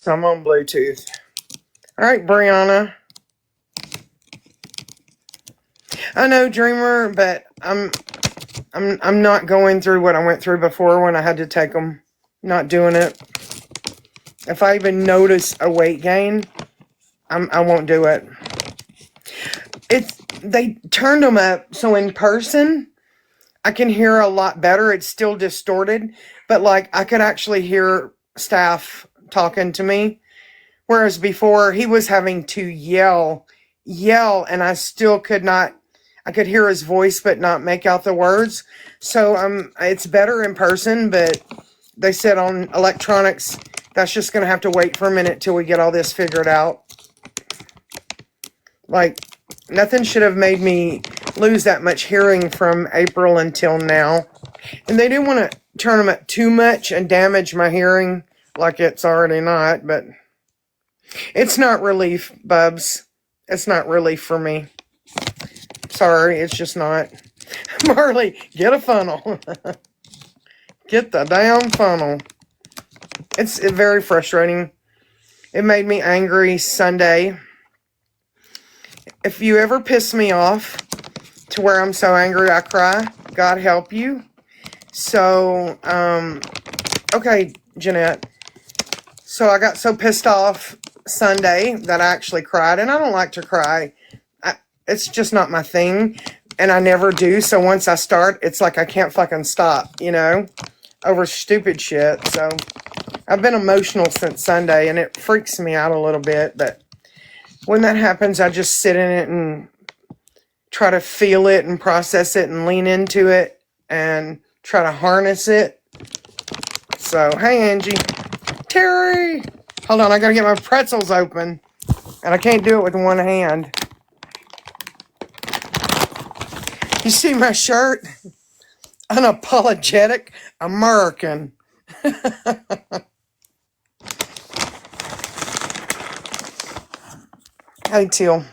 I'm on Bluetooth. All right, Brianna. I know, Dreamer, but I'm not going through what I went through before when I had to take them. Not doing it. If I even notice a weight gain, I won't do it. They turned them up so in person I can hear a lot better. It's still distorted, but like I could actually hear staff talking to me. Whereas before he was having to yell, and I still could not. I could hear his voice, but not make out the words. So it's better in person, but they said on electronics, that's just going to have to wait for a minute till we get all this figured out. Like, nothing should have made me lose that much hearing from April until now. And they didn't want to turn them up too much and damage my hearing like it's already not, but it's not relief, Bubs. It's not relief for me. Sorry, it's just not. Marley, get a funnel. Get the damn funnel. It's very frustrating. It made me angry Sunday. If you ever piss me off to where I'm so angry I cry, God help you. So, okay, Jeanette. So I got so pissed off Sunday that I actually cried, and I don't like to cry. It's just not my thing, and I never do. So once I start, it's like I can't fucking stop, over stupid shit. So I've been emotional since Sunday, and it freaks me out a little bit, but when that happens, I just sit in it and try to feel it and process it and lean into it and try to harness it. So, hey, Angie. Terry! Hold on, I gotta get my pretzels open. And I can't do it with one hand. You see my shirt? Unapologetic American. Hey, Teal.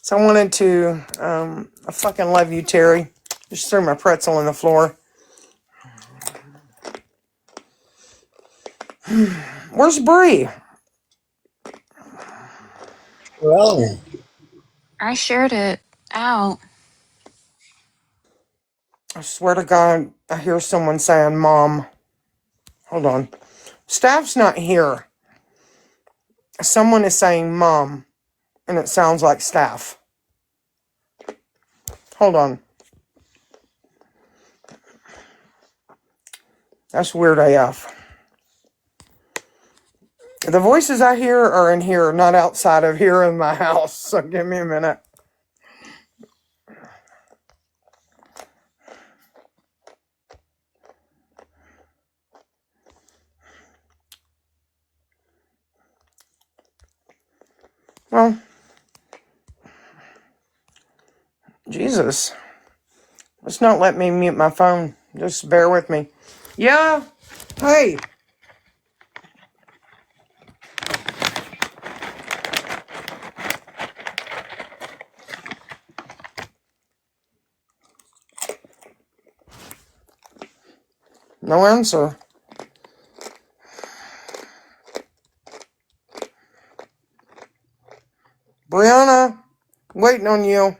So I wanted to, I fucking love you, Terry. Just threw my pretzel on the floor. Where's Bree? Well, I shared it out. I swear to God, I hear someone saying, Mom. Hold on. Staff's not here. Someone is saying, Mom. And it sounds like staff. Hold on. That's weird AF. The voices I hear are in here, not outside of here in my house. So give me a minute. Well, Jesus. It's not letting me mute my phone. Just bear with me. Yeah. Hey. No answer. Brianna, waiting on you.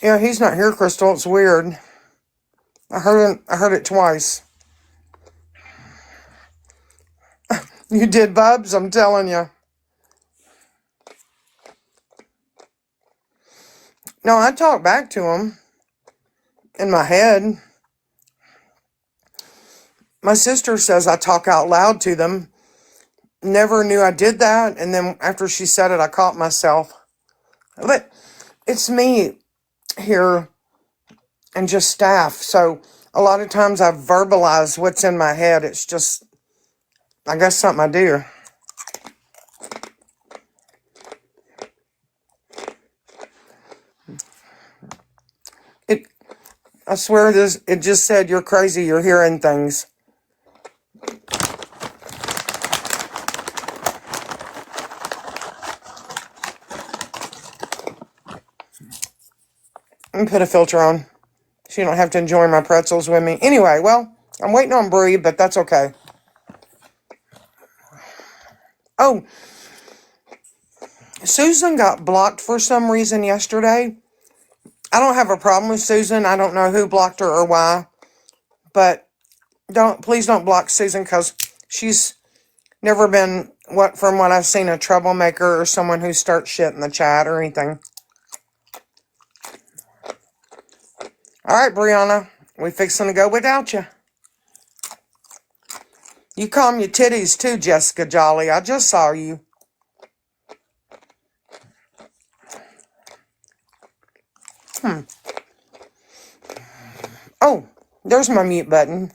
Yeah, he's not here, Crystal. It's weird. I heard it twice. You did, Bubs? I'm telling you. No, I talked back to him in my head. My sister says I talk out loud to them. Never knew I did that, and then after she said it, I caught myself. But it's me here and just staff, so a lot of times I verbalize what's in my head. It's just, I guess, something I do. I swear it just said, you're crazy, you're hearing things. And put a filter on so you don't have to enjoy my pretzels with me. Anyway, well, I'm waiting on Bree, but that's okay. Oh, Susan got blocked for some reason yesterday. I don't have a problem with Susan. I don't know who blocked her or why, but please don't block Susan, because she's never been, from what I've seen, a troublemaker or someone who starts shit in the chat or anything. All right, Brianna, we fixing to go without you. You calm your titties too, Jessica Jolly. I just saw you. Oh, there's my mute button.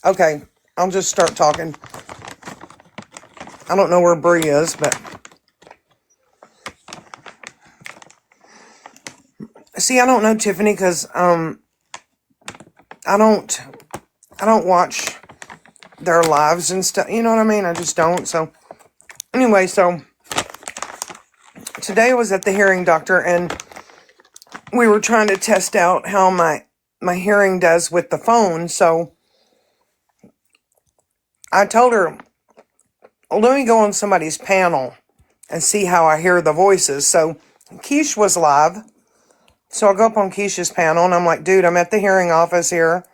Okay, I'll just start talking. I don't know where Bree is, but see, I don't know Tiffany, because I don't watch their lives and stuff. You know what I mean? I just don't. So anyway, so today I was at the hearing doctor, and we were trying to test out how my hearing does with the phone. So I told her, well, let me go on somebody's panel and see how I hear the voices. So Keish was live. So I go up on Keisha's panel, and I'm like, dude, I'm at the hearing office here.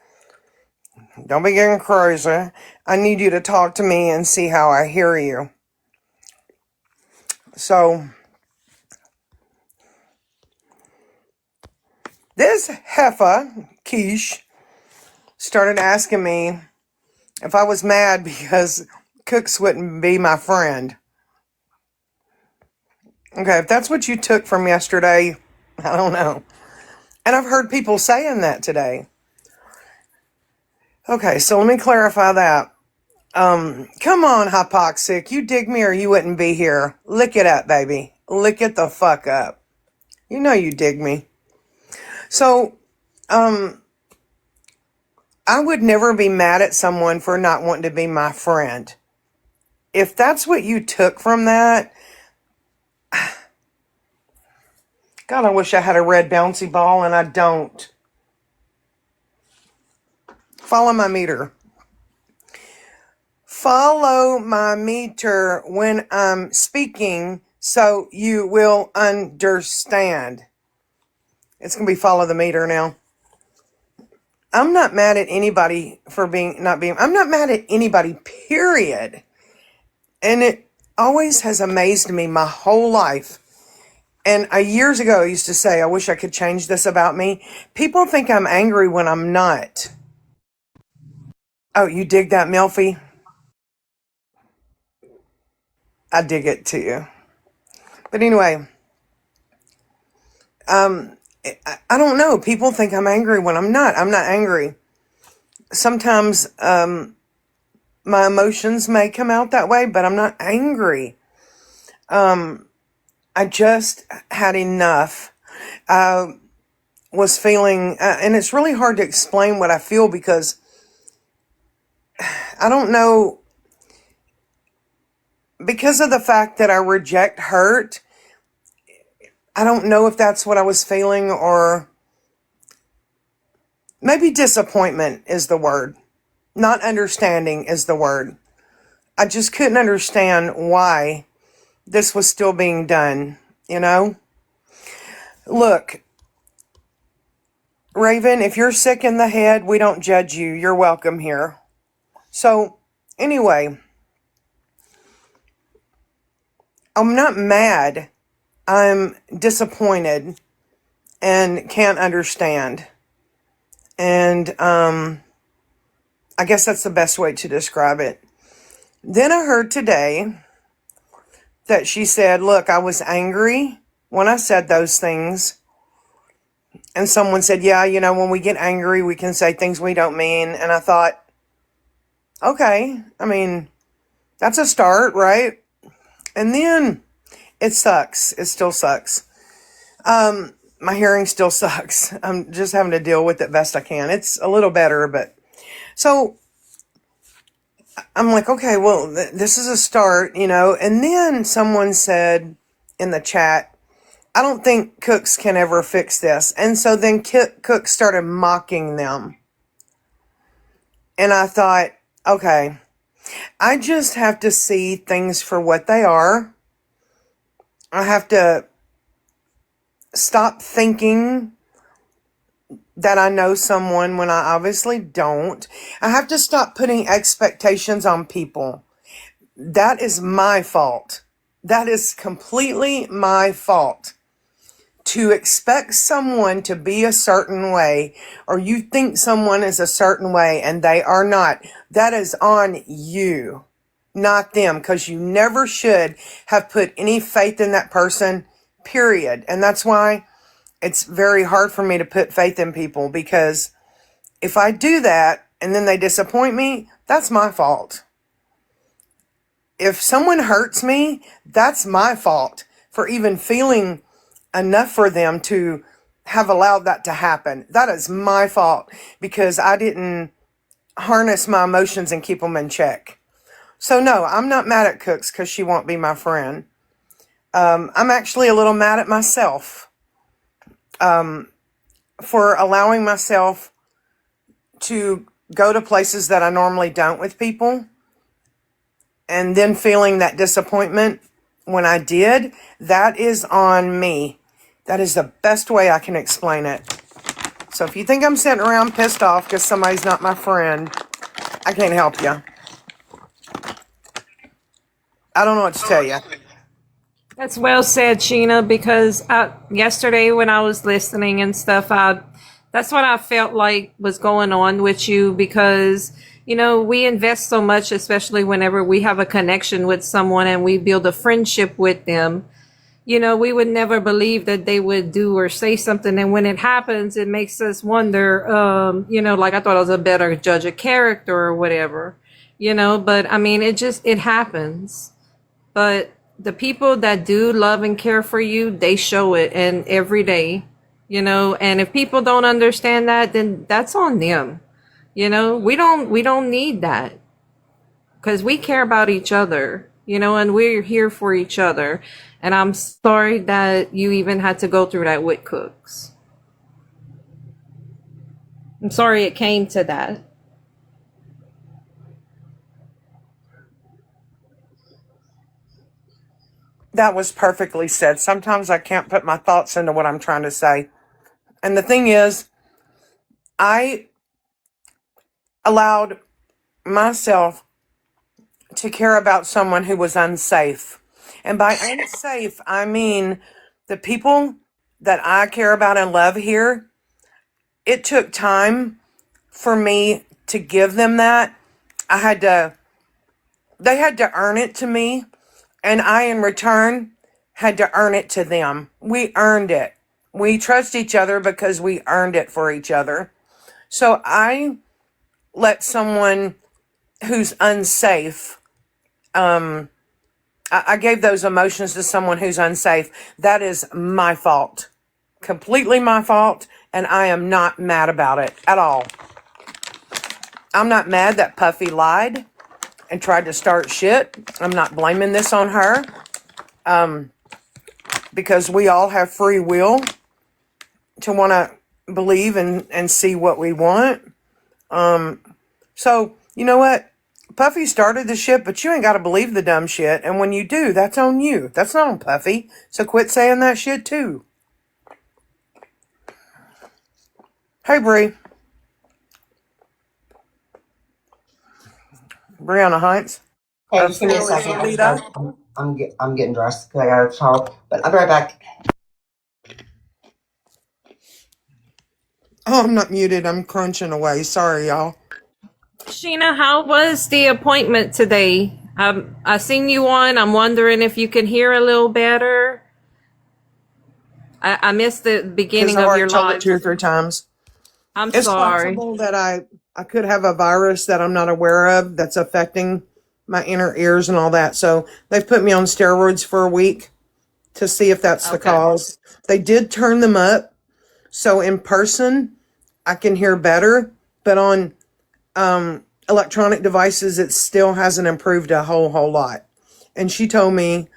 Don't be getting crazy. I need you to talk to me and see how I hear you. So this heifer, Keish, started asking me if I was mad because Cooks wouldn't be my friend. Okay, if that's what you took from yesterday, I don't know. And I've heard people saying that today. Okay, so let me clarify that. Come on, hypoxic. You dig me or you wouldn't be here. Lick it up, baby. Lick it the fuck up. You know you dig me. So, I would never be mad at someone for not wanting to be my friend. If that's what you took from that, God, I wish I had a red bouncy ball, and I don't. Follow my meter. Follow my meter when I'm speaking so you will understand. It's going to be follow the meter now. I'm not mad at anybody for I'm not mad at anybody, period. And it always has amazed me my whole life. And years ago, I used to say, I wish I could change this about me. People think I'm angry when I'm not. Oh, you dig that, Melfi? I dig it too. But anyway, I don't know. People think I'm angry when I'm not. I'm not angry. Sometimes my emotions may come out that way, but I'm not angry. I just had enough. I was feeling, and it's really hard to explain what I feel, because I don't know, because of the fact that I reject hurt, I don't know if that's what I was feeling, or maybe disappointment is the word. Not understanding is the word. I just couldn't understand why this was still being done, you know? Look, Raven, if you're sick in the head, we don't judge you. You're welcome here. So, anyway, I'm not mad. I'm disappointed and can't understand. And I guess that's the best way to describe it. Then I heard today that she said, look, I was angry when I said those things. And someone said, yeah, you know, when we get angry, we can say things we don't mean. And I thought, okay, I mean, that's a start, right? And then it sucks. It still sucks. My hearing still sucks. I'm just having to deal with it best I can. It's a little better, but so I'm like, okay, well, this is a start, And then someone said in the chat, I don't think cooks can ever fix this. And so then cooks started mocking them. And I thought, okay, I just have to see things for what they are. I have to stop thinking that I know someone when I obviously don't. I have to stop putting expectations on people. That is my fault. That is completely my fault. To expect someone to be a certain way, or you think someone is a certain way and they are not, that is on you, not them, because you never should have put any faith in that person, period. And that's why it's very hard for me to put faith in people, because if I do that and then they disappoint me, that's my fault. If someone hurts me, that's my fault for even feeling enough for them to have allowed that to happen. That is my fault because I didn't harness my emotions and keep them in check. So no, I'm not mad at Cooks because she won't be my friend. I'm actually a little mad at myself for allowing myself to go to places that I normally don't with people, and then feeling that disappointment when I did. That is on me. That is the best way I can explain it. So if you think I'm sitting around pissed off because somebody's not my friend, I can't help you. I don't know what to tell you. That's well said, Sheena, because yesterday when I was listening and stuff, that's what I felt like was going on with you, because, we invest so much, especially whenever we have a connection with someone and we build a friendship with them. We would never believe that they would do or say something. And when it happens, it makes us wonder, like I thought I was a better judge of character or whatever, but I mean, it happens. But the people that do love and care for you, they show it, and every day, and if people don't understand that, then that's on them. We don't need that, because we care about each other, and we're here for each other. And I'm sorry that you even had to go through that with Cooks. I'm sorry it came to that. That was perfectly said. Sometimes I can't put my thoughts into what I'm trying to say. And the thing is, I allowed myself to care about someone who was unsafe. And by unsafe, I mean the people that I care about and love here. It took time for me to give them that. They had to earn it to me, and I, in return, had to earn it to them. We earned it. We trust each other because we earned it for each other. So I let someone who's unsafe, I gave those emotions to someone who's unsafe. That is my fault. Completely my fault, and I am not mad about it at all. I'm not mad that Puffy lied and tried to start shit. I'm not blaming this on her, because we all have free will to want to believe and see what we want. So, you know what? Puffy started the shit, but you ain't got to believe the dumb shit. And when you do, that's on you. That's not on Puffy. So quit saying that shit too. Hey, Bree. Brianna Hines. Hey, just give me a second. I'm getting dressed because I got a shower, but I'll be right back. Oh, I'm not muted. I'm crunching away. Sorry, y'all. Sheena, how was the appointment today? I seen you on. I'm wondering if you can hear a little better. I missed the beginning I've of already your told it live. 2 or 3 times. I'm It's sorry. possible that I could have a virus that I'm not aware of that's affecting my inner ears and all that. So they've put me on steroids for a week to see if that's the cause. They did turn them up, so in person I can hear better, but on electronic devices it still hasn't improved a whole lot. And she told me,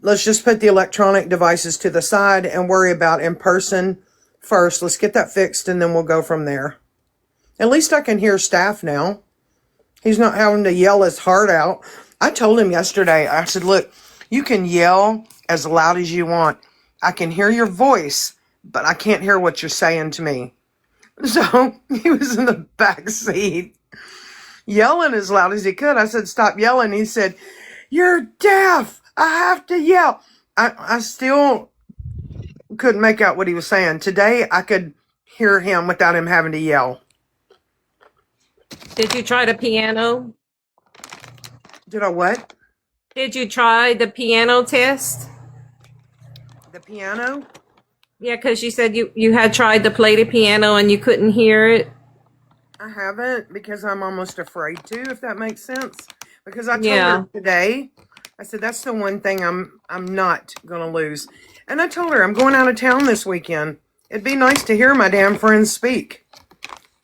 let's just put the electronic devices to the side and worry about in person first. Let's get that fixed and then we'll go from there. At least I can hear Staff now. He's not having to yell his heart out. I told him yesterday, I said, look, you can yell as loud as you want. I can hear your voice, but I can't hear what you're saying to me. So he was in the back seat yelling as loud as he could. I said, stop yelling. He said, you're deaf. I have to yell. I still couldn't make out what he was saying. Today, I could hear him without him having to yell. Did you try the piano? Did I what? Did you try the piano test? The piano? Yeah, because you said you had tried to play the piano and you couldn't hear it. I haven't, because I'm almost afraid to, if that makes sense. Because I told her today, I said, that's the one thing I'm not going to lose. And I told her, I'm going out of town this weekend. It'd be nice to hear my damn friends speak.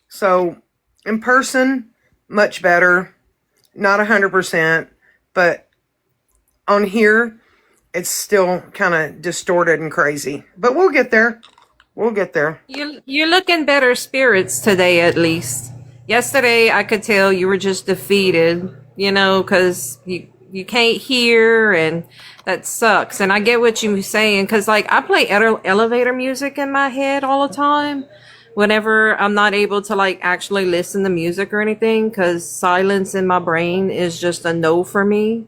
So, in person, much better. Not 100%, but on here, it's still kind of distorted and crazy. But we'll get there. We'll get there. You're looking better spirits today, at least. Yesterday, I could tell you were just defeated, because you can't hear, and that sucks. And I get what you're saying, because, I play elevator music in my head all the time whenever I'm not able to, actually listen to music or anything, because silence in my brain is just a no for me.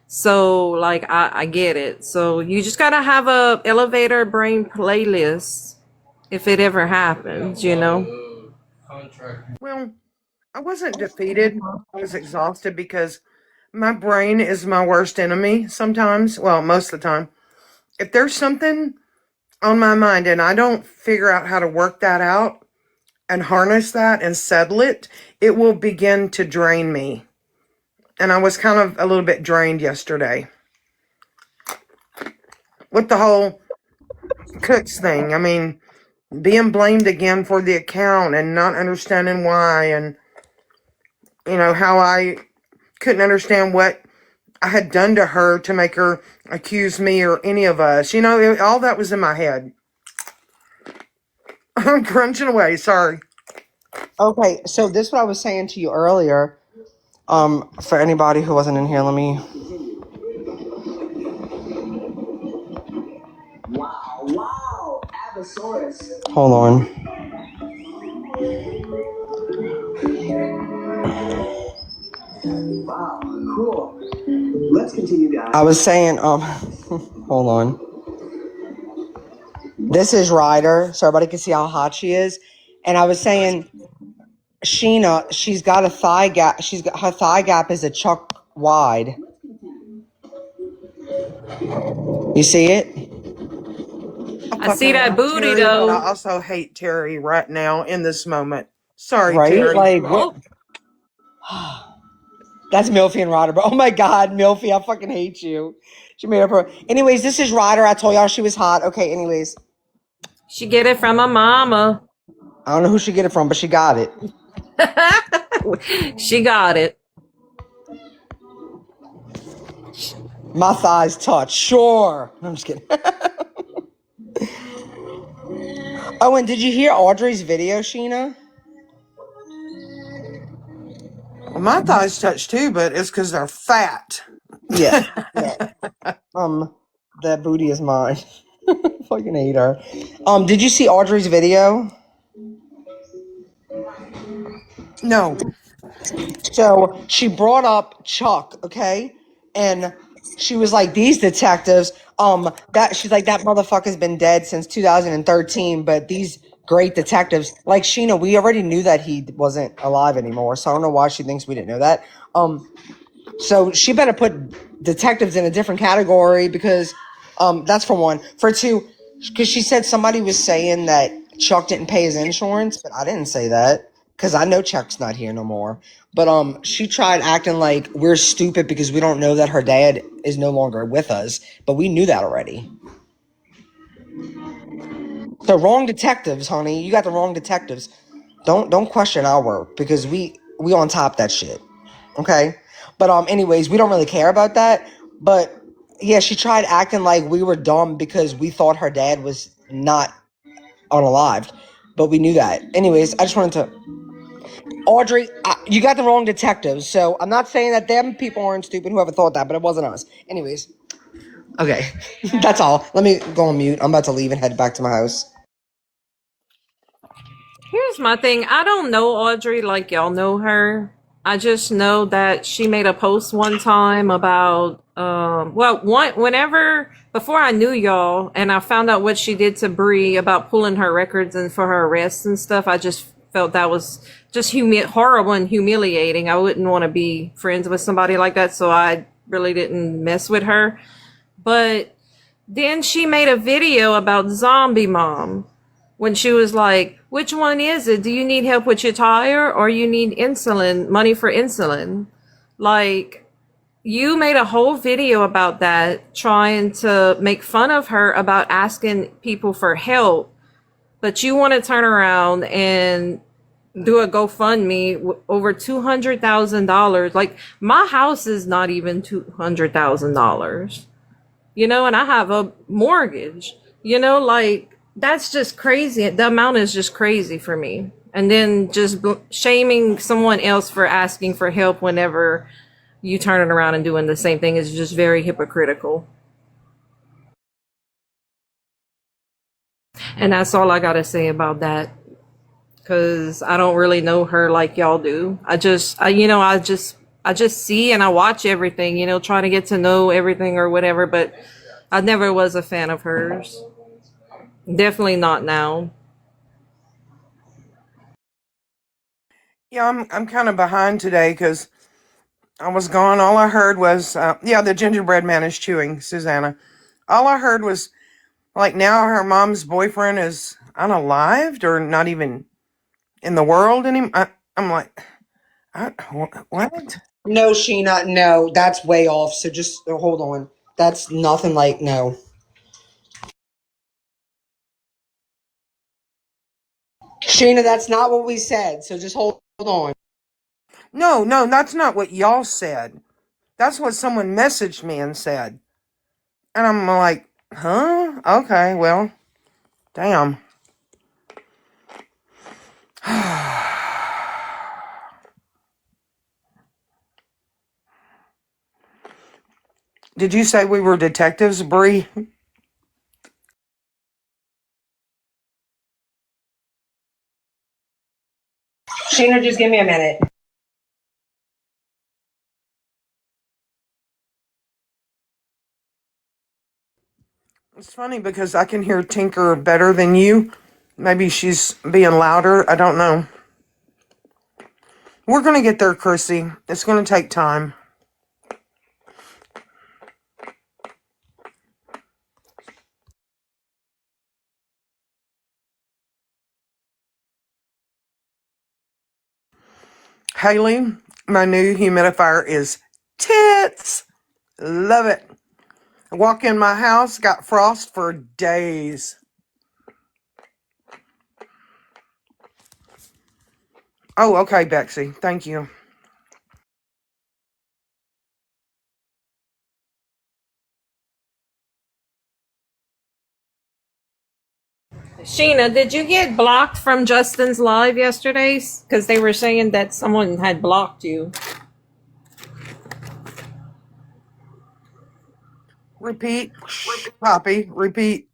So, I get it. So, you just gotta have a elevator brain playlist if it ever happens, Well, I wasn't defeated. I was exhausted because my brain is my worst enemy sometimes. Well, most of the time. If there's something on my mind and I don't figure out how to work that out and harness that and settle it, it will begin to drain me. And I was kind of a little bit drained yesterday with the whole Cooks thing. I mean, being blamed again for the account and not understanding why, and how I couldn't understand what I had done to her to make her accuse me or any of us. All that was in my head. I'm crunching away, sorry. Okay, so this is what I was saying to you earlier. For anybody who wasn't in here, let me. Wow, Abosaurus. Hold on. Wow, cool. Let's continue, guys. I was saying, hold on. This is Ryder, so everybody can see how hot she is. And I was saying, Shena, she's got a thigh gap. Her thigh gap is a chuck wide. You see it? I see that booty, Terry, though. but I also hate Terry right now in this moment. Sorry, right? Terry. What? That's Milfy and Ryder. But oh my God, Milfy, I fucking hate you. She made up her. Anyways, this is Ryder. I told y'all she was hot. Okay, anyways. She get it from her mama. I don't know who she get it from, but she got it. She got it. My thighs touch. Sure. I'm just kidding. Oh, and did you hear Audrey's video, Shena? Well, my thighs touch too, but it's because they're fat. Yeah. That booty is mine. Fucking hate her. Did you see Audrey's video? No. So she brought up Chuck, okay? And she was like, these detectives, she's like, that motherfucker's been dead since 2013, but these great detectives, like Shena, we already knew that he wasn't alive anymore, so I don't know why she thinks we didn't know that. So she better put detectives in a different category because that's for one. For two, because she said somebody was saying that Chuck didn't pay his insurance, but I didn't say that. because I know Chuck's not here no more. But she tried acting like we're stupid because we don't know that her dad is no longer with us, but we knew that already. The wrong detectives, honey. You got the wrong detectives. Don't question our work because we on top of that shit. Okay? But anyways, we don't really care about that. But yeah, she tried acting like we were dumb because we thought her dad was not unalived. But we knew that. Anyways, I just wanted to Audrey, you got the wrong detectives. So I'm not saying that them people aren't stupid, whoever thought that, but it wasn't us. Anyways. Okay. That's all. Let me go on mute. I'm about to leave and head back to my house. Here's my thing. I don't know Audrey like y'all know her. I just know that she made a post one time about whenever before I knew y'all and I found out what she did to Bree about pulling her records and for her arrests and stuff. I just felt that was just horrible and humiliating. I wouldn't want to be friends with somebody like that, so I really didn't mess with her. But then she made a video about Zombie Mom when she was like, which one is it? Do you need help with your tire or you need insulin, money for insulin? Like, you made a whole video about that, trying to make fun of her about asking people for help. But you want to turn around and do a GoFundMe over $200,000. Like, my house is not even $200,000, you know, and I have a mortgage, you know, like, that's just crazy. The amount is just crazy for me. And then just shaming someone else for asking for help whenever you turn it around and doing the same thing is just very hypocritical. And that's all I got to say about that. Because I don't really know her like y'all do. I just see and I watch everything, you know, trying to get to know everything or whatever. But I never was a fan of hers. Definitely not now. Yeah, I'm kind of behind today because I was gone. All I heard was, the gingerbread man is chewing, Susanna. All I heard was, like, now her mom's boyfriend is unalived or not even in the world anymore. I'm like, what? No, Sheena, no, that's way off. So just hold on. That's nothing like no. Sheena, that's not what we said. So just hold on. No, that's not what y'all said. That's what someone messaged me and said. And I'm like, huh? Okay, well, damn. Did you say we were detectives, Bree? Sheena, just give me a minute. It's funny because I can hear Tinker better than you. Maybe she's being louder. I don't know. We're going to get there, Chrissy. It's going to take time. Haley, my new humidifier is tits. Love it. I walk in my house, got frost for days. Oh, okay, Bexy. Thank you. Sheena, did you get blocked from Justin's live yesterday? Because they were saying that someone had blocked you. Repeat. Poppy, repeat.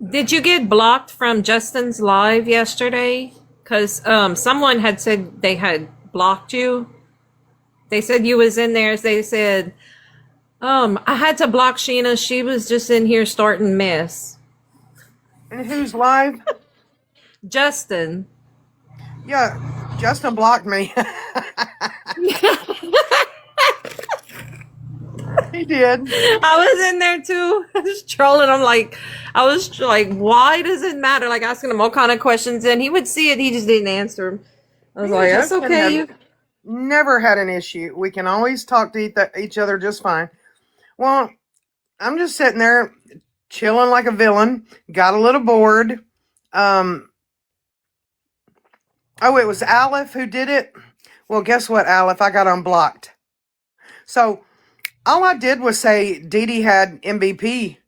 Did you get blocked from Justin's live yesterday? Because someone had said they had blocked you. They said you was in there. They said, I had to block Sheena. She was just in here starting mess. And who's live? Justin. Yeah, Justin blocked me. He did. I was in there too, just trolling. I was like, why does it matter? Like asking him all kind of questions, and he would see it. He just didn't answer 'em. I was Me and like, that's Justin okay. have never had an issue. We can always talk to each other just fine. Well, I'm just sitting there chilling like a villain. Got a little bored. Oh, it was Aleph who did it. Well, guess what, Aleph? I got unblocked. So all I did was say Dee Dee had MVP.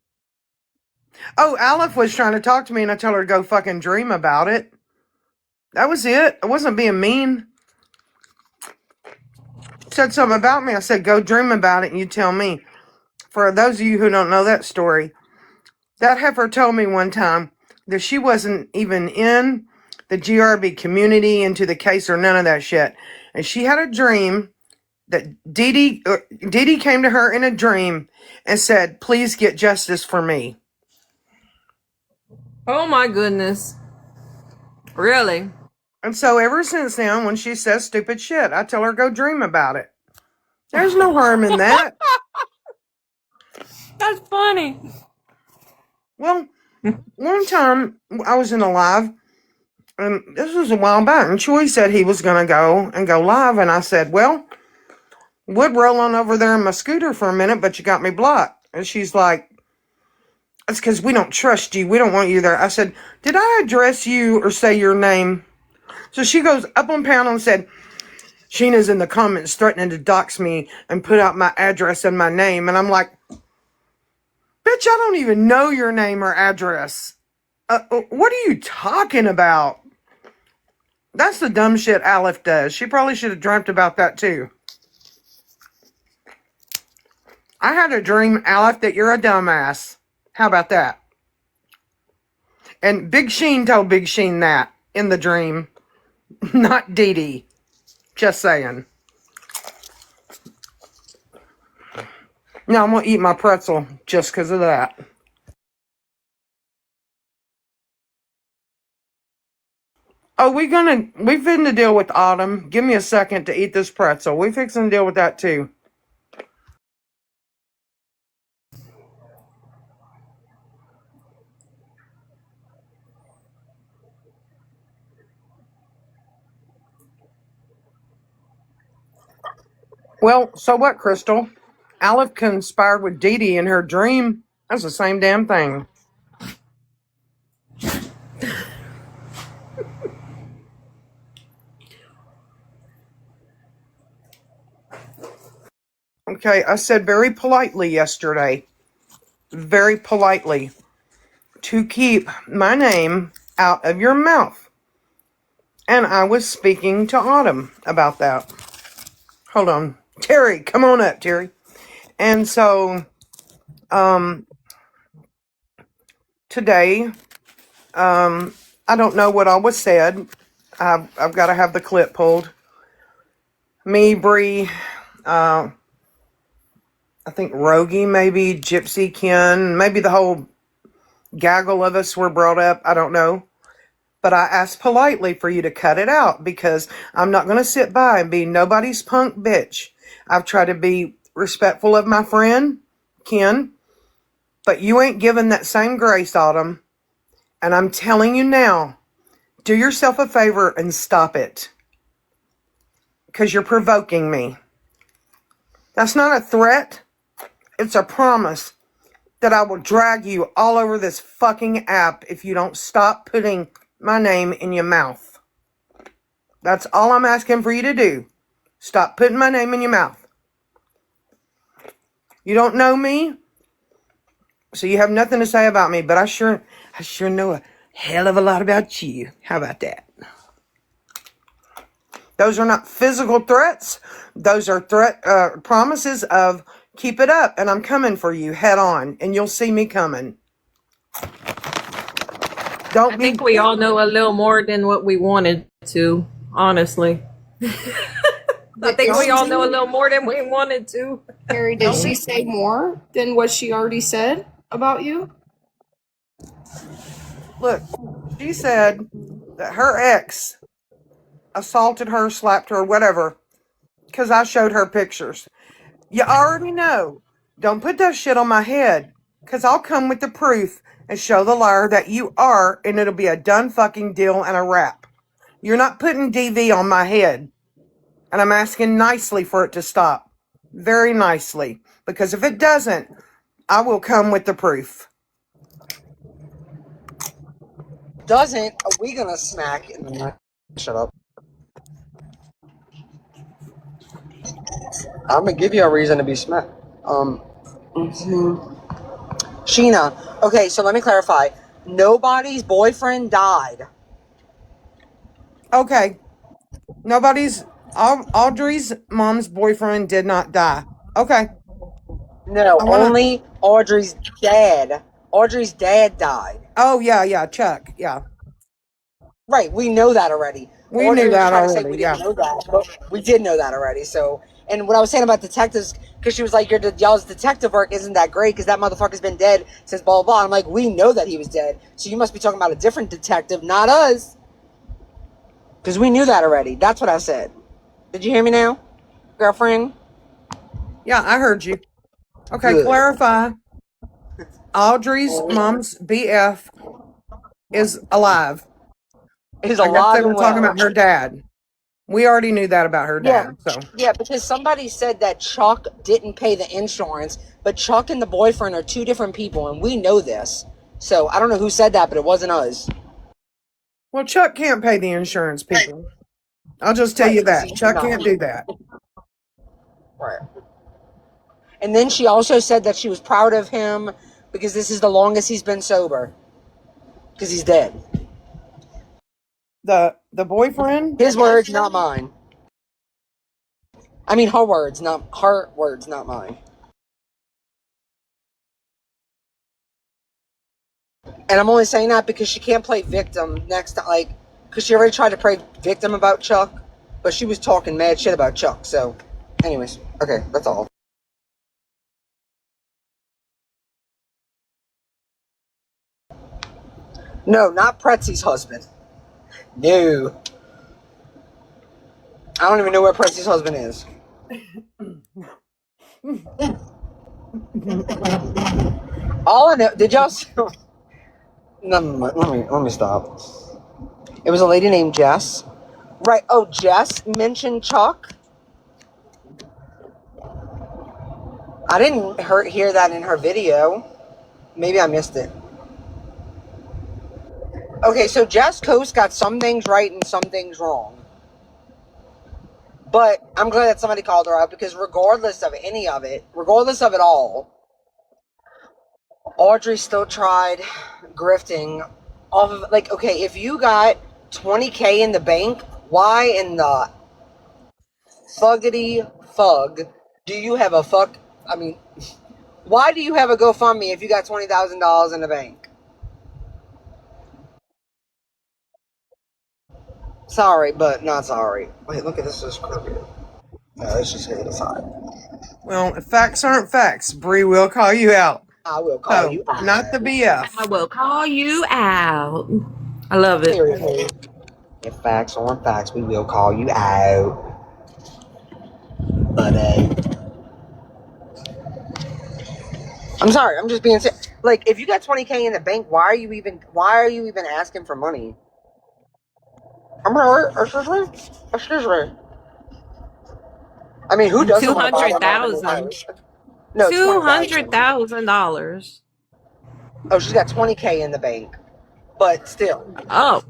Oh, Aleph was trying to talk to me, and I told her to go fucking dream about it. That was it. I wasn't being mean. Said something about me. I said, go dream about it, and you tell me. For those of you who don't know that story, that heifer told me one time that she wasn't even in the GRB community, into the case, or none of that shit. And she had a dream that Dee Dee came to her in a dream and said, please get justice for me. Oh my goodness. Really? And so ever since then, when she says stupid shit, I tell her, go dream about it. There's no harm in that. That's funny. Well, one time I was in a live, and this was a while back, and Troy said he was going to go live, and I said, well, would roll on over there in my scooter for a minute, but you got me blocked. And she's like, it's because we don't trust you. We don't want you there. I said, did I address you or say your name? So she goes up on panel and said, Sheena's in the comments threatening to dox me and put out my address and my name. And I'm like, bitch, I don't even know your name or address. What are you talking about? That's the dumb shit Aleph does. She probably should have dreamt about that too. I had a dream, Aleph, that you're a dumbass. How about that? And Big Sheen told Big Sheen that in the dream. Not Dee Dee. Just saying. Now I'm going to eat my pretzel just because of that. Oh, we finna to deal with Autumn. Give me a second to eat this pretzel. We fixing to deal with that too. Well, so what, Crystal? Aleph conspired with Dee Dee in her dream. That's the same damn thing. Okay, I said very politely yesterday, very politely, to keep my name out of your mouth. And I was speaking to Autumn about that. Hold on. Terry, come on up, Terry. And so, today, I don't know what all was said. I've got to have the clip pulled. Me, Bree, I think Rogie, maybe, Gypsy, Ken, maybe the whole gaggle of us were brought up. I don't know. But I asked politely for you to cut it out because I'm not going to sit by and be nobody's punk bitch. I've tried to be respectful of my friend, Ken, but you ain't given that same grace, Autumn. And I'm telling you now, do yourself a favor and stop it. Because you're provoking me. That's not a threat. It's a promise that I will drag you all over this fucking app if you don't stop putting my name in your mouth. That's all I'm asking for you to do. Stop putting my name in your mouth. You don't know me, so you have nothing to say about me, but I sure know a hell of a lot about you. How about that? Those are not physical threats. Those are promises of keep it up, and I'm coming for you head on, and you'll see me coming. I think we all know a little more than what we wanted to, honestly. I think we all know a little more than we wanted to. Harry, did she say more than what she already said about you? Look, she said that her ex assaulted her, slapped her, whatever, because I showed her pictures. You already know Don't put that shit on my head, because I'll come with the proof and show the liar that you are, and it'll be a done fucking deal and a wrap. You're not putting DV on my head, and I'm asking nicely for it to stop. Very nicely. Because if it doesn't, I will come with the proof. Doesn't, are we gonna smack in the neck? Shut up. I'm gonna give you a reason to be smacked. Sheena, okay, so let me clarify. Nobody's boyfriend died. Okay. Audrey's mom's boyfriend did not die. Okay. No, only Audrey's dad. Audrey's dad died. Oh, yeah, Chuck, yeah. Right, we know that already. We knew that already, We didn't know that, but we did know that already. So, and what I was saying about detectives, because she was like, y'all's detective work isn't that great because that motherfucker's been dead since blah, blah, blah. I'm like, we know that he was dead. So you must be talking about a different detective, not us. Because we knew that already. That's what I said. Did you hear me now, girlfriend? Yeah, I heard you. Okay, Good. clarify. Audrey's mom's BF is alive. He's I guess alive they were and talking well. about her dad. We already knew that about her dad. So Yeah, because somebody said that Chuck didn't pay the insurance, but Chuck and the boyfriend are two different people, and we know this. So I don't know who said that, but it wasn't us. well, Chuck can't pay the insurance, people. I'll just tell you that. Chuck can't do that. Right. And then she also said that she was proud of him because this is the longest he's been sober. Because he's dead. The boyfriend? His words, not mine. I mean, her words, not mine. And I'm only saying that because she can't play victim next time, like, because she already tried to play victim about Chuck, but she was talking mad shit about Chuck. So, anyways, okay, that's all. No, not Pretzi's husband. No. I don't even know where Pretzi's husband is. All I know, did y'all see? No, let me stop. It was a lady named Jess. Right, oh, Jess mentioned Chuck. I didn't hear that in her video. Maybe I missed it. Okay, so Jess Coast got some things right and some things wrong. But I'm glad that somebody called her out because regardless of any of it, regardless of it all, Audrey still tried grifting off of, like, okay, if you got 20K in the bank, why in the fuggity fug do you have a why do you have a GoFundMe if you got $20,000 in the bank? Sorry, but not sorry. Wait, look at this. This is crooked. No, let's just hit it aside. Well, if facts aren't facts, Bree will call you out. I will call you out. Not the BF. I will call you out. I love it. Seriously. If facts aren't facts, we will call you out. But I'm sorry. I'm just being like, if you got 20K in the bank, why are you even asking for money? I'm sorry. Excuse me. I mean, who doesn't want to buy that $200,000. No, $200,000. Oh, she's got 20K in the bank. But still. Oh.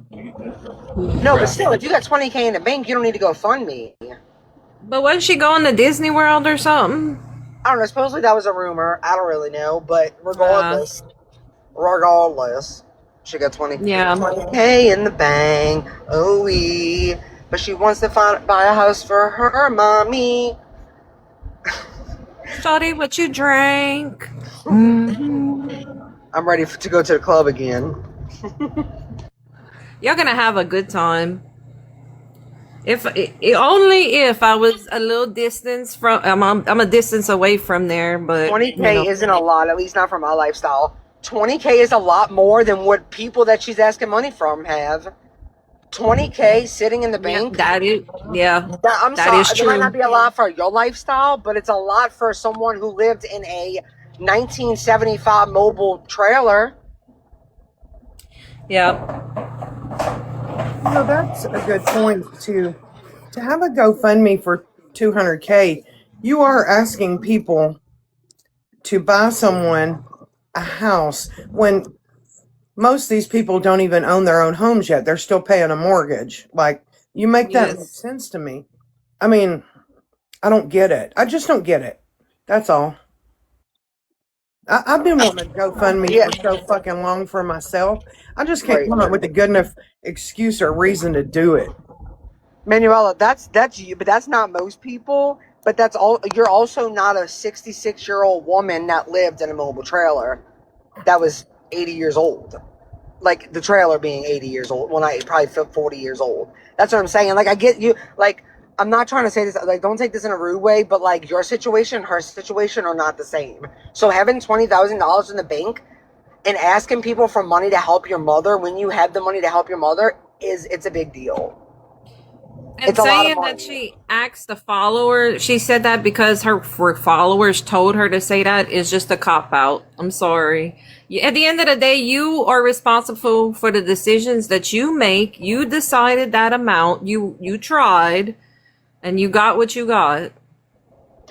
No, but still, if you got 20K in the bank, you don't need to go fund me. But wasn't she going to Disney World or something? I don't know. Supposedly that was a rumor. I don't really know. But regardless, she got 20K in the bank. Oh-wee. But she wants to buy a house for her mommy. Shawty, what you drank? I'm ready to go to the club again. Y'all gonna have a good time. Only if I was a little distance from, I'm a distance away from there, but 20K isn't a lot, at least not for my lifestyle. 20K is a lot more than what people that she's asking money from have. $20K sitting in the Yeah, bank. I'm that sorry, is it might not true. be a lot for your lifestyle, but it's a lot for someone who lived in a 1975 mobile trailer. Yeah. You know, that's a good point to have a GoFundMe for 200K. You are asking people to buy someone a house when most of these people don't even own their own homes yet. They're still paying a mortgage. Like, you make that make Yes. sense to me. I mean, I don't get it. I just don't get it. That's all. I've been wanting to GoFundMe Yeah, for so fucking long for myself. I just can't right. come up with a good enough excuse or reason to do it. Manuela, that's you, but that's not most people. But that's all. You're also not a 66-year-old woman that lived in a mobile trailer that was 80 years old. Like the trailer being 80 years old. Well, not probably 40 years old. That's what I'm saying. Like I get you. Like I'm not trying to say this. Like don't take this in a rude way, but like your situation, her situation are not the same. So having $20,000 in the bank and asking people for money to help your mother when you have the money to help your mother it's a big deal. And It's a lot of saying that money. she asked the follower, she said that because her followers told her to say that is just a cop out. I'm sorry. At the end of the day, you are responsible for the decisions that you make. You decided that amount. You tried, and you got what you got.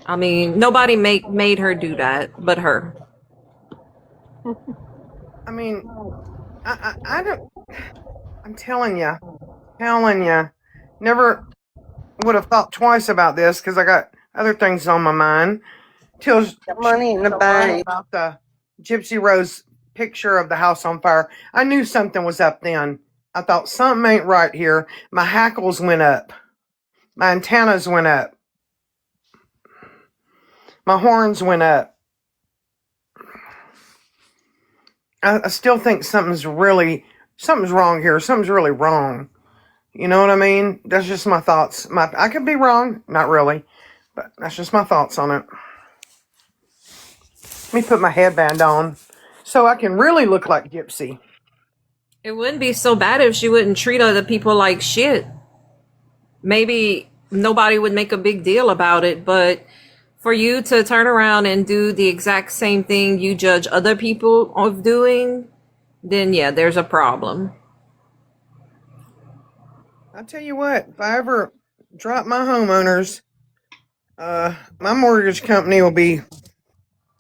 I mean, nobody made her do that, but her. I mean, I don't. I'm telling you, never would have thought twice about this because I got other things on my mind. Till The money in the to learn bank. about the Gypsy Rose picture of the house on fire, I knew something was up then. I thought something ain't right here. My hackles went up. My antennas went up. My horns went up. I still think something's wrong here. Something's really wrong. You know what I mean? That's just my thoughts. I could be wrong, not really, but that's just my thoughts on it. Let me put my headband on so I can really look like Gypsy. It wouldn't be so bad if she wouldn't treat other people like shit. Maybe nobody would make a big deal about it, but for you to turn around and do the exact same thing you judge other people of doing, then yeah, there's a problem. I'll tell you what, if I ever drop my homeowners, my mortgage company will be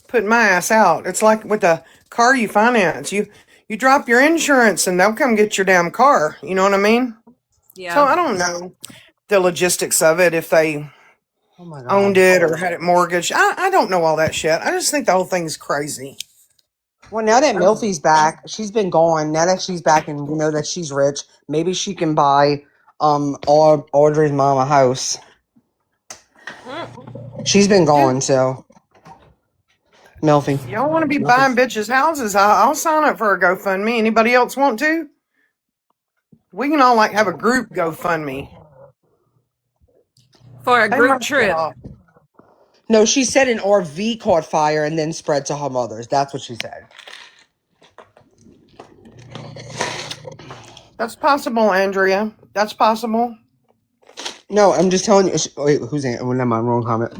putting my ass out. It's like with the car you finance. You drop your insurance and they'll come get your damn car. You know what I mean? So I Yeah. don't know the logistics of it, if they Oh my God. owned it or had it mortgaged. I don't know all that shit. I just think the whole thing's crazy. Well, now that Milfy's back, she's been gone. Now that she's back and we know that she's rich, maybe she can buy Audrey's mom a house. She's been gone, so Milfy. Y'all want to be buying bitches' houses? I'll sign up for a GoFundMe. Anybody else want to? We can all like have a group GoFundMe. For a Pay group my shit trip. off. No, she said an RV caught fire and then spread to her mother's. That's what she said. That's possible, Andrea. That's possible. No, I'm just telling you. Wait, who's in? Oh, never mind, wrong comment.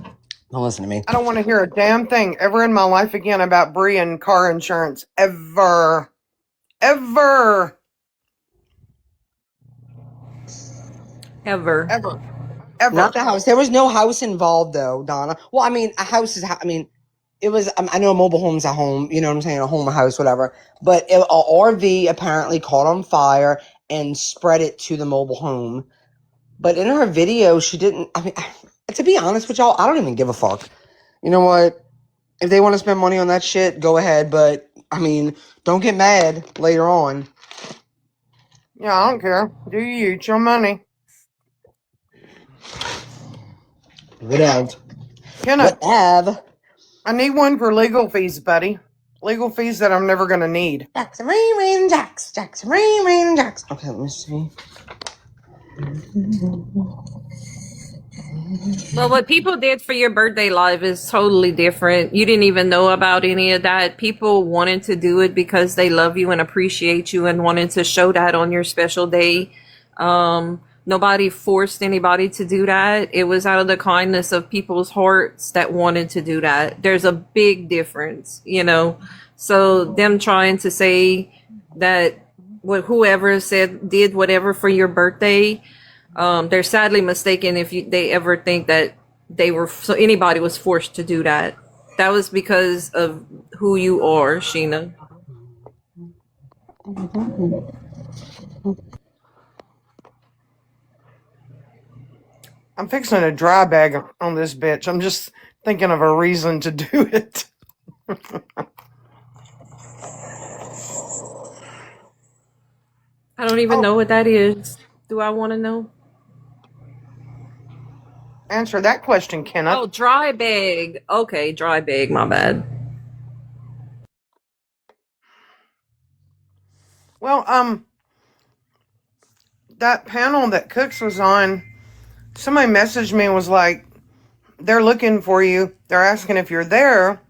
Don't listen to me. I don't want to hear a damn thing ever in my life again about Bree and car insurance. Ever. Ever. Ever. Ever. Ever. Not the house. There was no house involved, though, Donna. Well, I mean, a house is. I mean, it was. I know a mobile home's a home. You know what I'm saying? A home, a house, whatever. But a RV apparently caught on fire and spread it to the mobile home. But in her video, she didn't. I mean, to be honest with y'all, I don't even give a fuck. You know what? If they want to spend money on that shit, go ahead. But I mean, don't get mad later on. Yeah, I don't care. Do you? It's your money. Whatever. Kenna, Whatever. I need one for legal fees, buddy. Legal fees that I'm never going to need. Jackson, rain, Jacks. Jackson, rain, Jacks. Okay, let me see. Well, what people did for your birthday live is totally different. You didn't even know about any of that. People wanted to do it because they love you and appreciate you and wanted to show that on your special day. Nobody forced anybody to do that. It was out of the kindness of people's hearts that wanted to do that. There's a big difference, you know. So them trying to say that whoever said did whatever for your birthday, they're sadly mistaken if they ever think that anybody was forced to do that. That was because of who you are, Sheena. I'm fixing a dry bag on this bitch. I'm just thinking of a reason to do it. I don't even know what that is. Do I want to know? Answer that question, Kenneth. Oh, dry bag. Okay, dry bag. My bad. Well, that panel that Cooks was on, somebody messaged me and was like, they're looking for you. They're asking if you're there.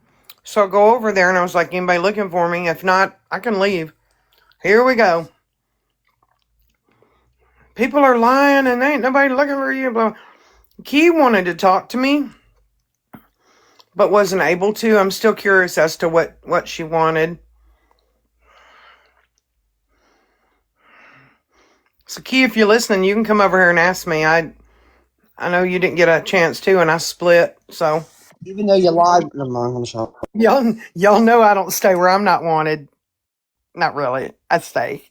So I go over there and I was like, anybody looking for me? If not, I can leave. Here we go. People are lying and ain't nobody looking for you. Blah. Key wanted to talk to me, but wasn't able to. I'm still curious as to what she wanted. So Key, if you're listening, you can come over here and ask me. I know you didn't get a chance to, and I split. So Even though you lied, never mind, I'm shut. y'all know I don't stay where I'm not wanted. Not really. I stay.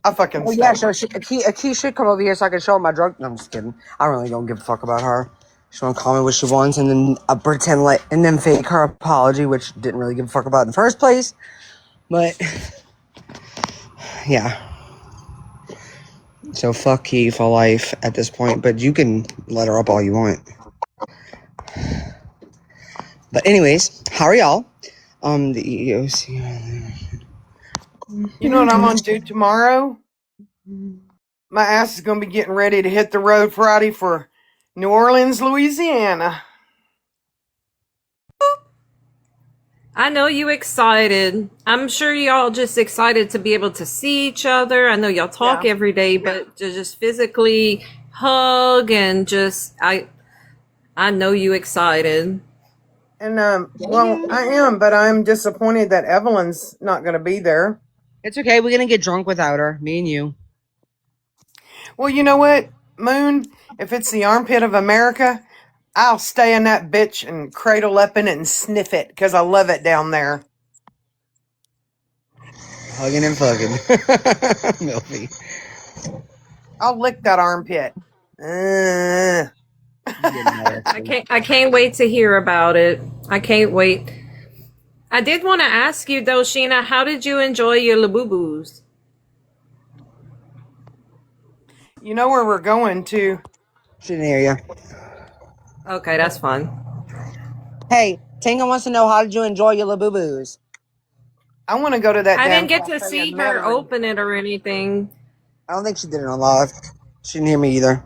I fucking Oh stay. yeah, so Akee should come over here so I can show her my drug. No, I'm just kidding. I really don't give a fuck about her. She want to call me what she wants and then pretend like and then fake her apology, which didn't really give a fuck about in the first place. But yeah. So fuck Key for life at this point, but you can let her up all you want. But anyways, how are y'all? The EEOC. You know what I'm gonna do tomorrow? My ass is gonna be getting ready to hit the road Friday for New Orleans, Louisiana. I know you excited. I'm sure y'all just excited to be able to see each other. I know y'all talk every day, but to just physically hug and just I know you excited. And well, I am, but I'm disappointed that Evelyn's not gonna be there. It's okay, we're gonna get drunk without her, me and you. Well, you know what, Moon? If it's the armpit of America, I'll stay in that bitch and cradle up in it and sniff it because I love it down there. Hugging and fucking. Milfy. I'll lick that armpit. I can't wait to hear about it. I can't wait. I did want to ask you though, Sheena, how did you enjoy your Labubu's? You know where we're going to? She didn't hear you. Okay, that's fine. Hey, Tinga wants to know how did you enjoy your Labubu's? I want to go to that. I damn didn't get to cafe see in her Metairie. open it or anything. I don't think she did it on live. She didn't hear me either.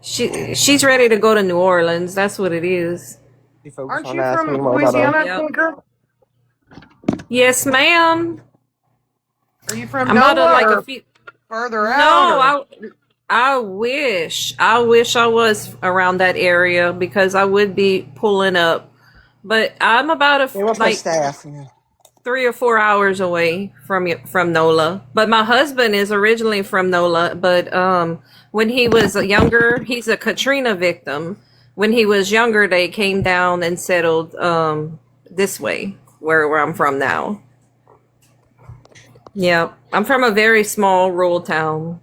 She's ready to go to New Orleans. That's what it is. Aren't you from Louisiana, Yep. Tinker? Yes, ma'am. Are you from I'm about to NOLA like or a few. further out? No, I wish I was around that area because I would be pulling up. But I'm about like staff. Yeah. 3 or 4 hours away from NOLA. But my husband is originally from NOLA. But when he was younger, he's a Katrina victim. When he was younger, they came down and settled this way, where I'm from now. Yeah, I'm from a very small rural town.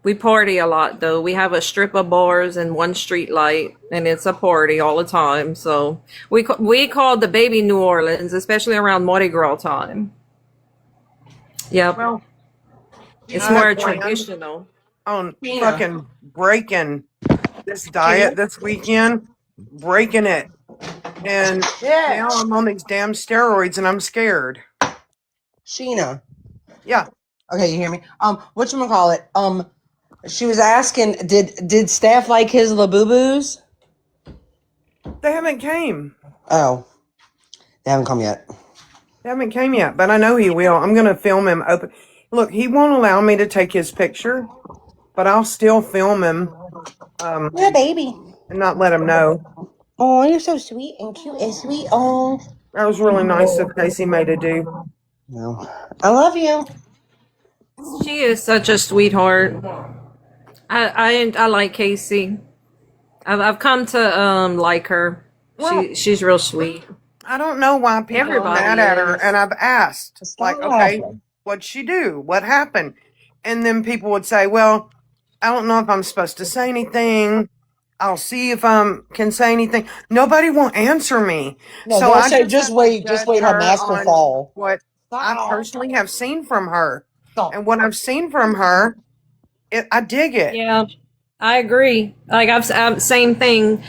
We party a lot, though. We have a strip of bars and one street light, and it's a party all the time. So we call the baby New Orleans, especially around Mardi Gras time. Yep. Well, it's more traditional. On fucking breaking this diet this weekend, breaking it, and now I'm on these damn steroids, and I'm scared. Sheena. Yeah. Okay, you hear me? Whatchamacallit? She was asking, did staff like his Labubus? They haven't came. Oh. They haven't come yet. They haven't came yet, but I know he will. I'm gonna film him open. Look, he won't allow me to take his picture, but I'll still film him, You're a baby. and not let him know. Oh, you're so sweet and cute and sweet. Oh, That was really nice of Casey May to do. no, I love you. She is such a sweetheart. I like Casey. I've come to like her. Well, She's real sweet. I don't know why people Everybody are mad at her, is. and I've asked, like, Stop. okay, what'd she do? What happened? And then people would say, well, I don't know if I'm supposed to say anything. I'll see if I can say anything. Nobody will answer me. No, So they'll I say, just just have to wait, just judge wait, her her mask will on fall. what I Stop. personally have seen from her. Stop. And what I've seen from her, I dig it. Yeah, I agree. Like I've same thing.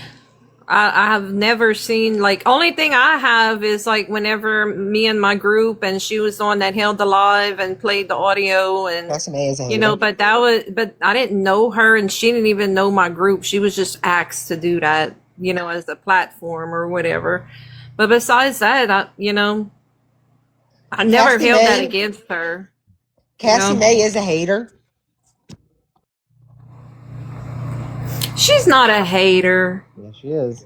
I have never seen like only thing I have is like whenever me and my group and she was the one that held the live and played the audio and That's amazing. you know, but I didn't know her and she didn't even know my group. She was just asked to do that, you know, as a platform or whatever. But besides that, I never Cassie held that May- against her. Cassie know? May is a hater. She's not a hater. Yeah, she is.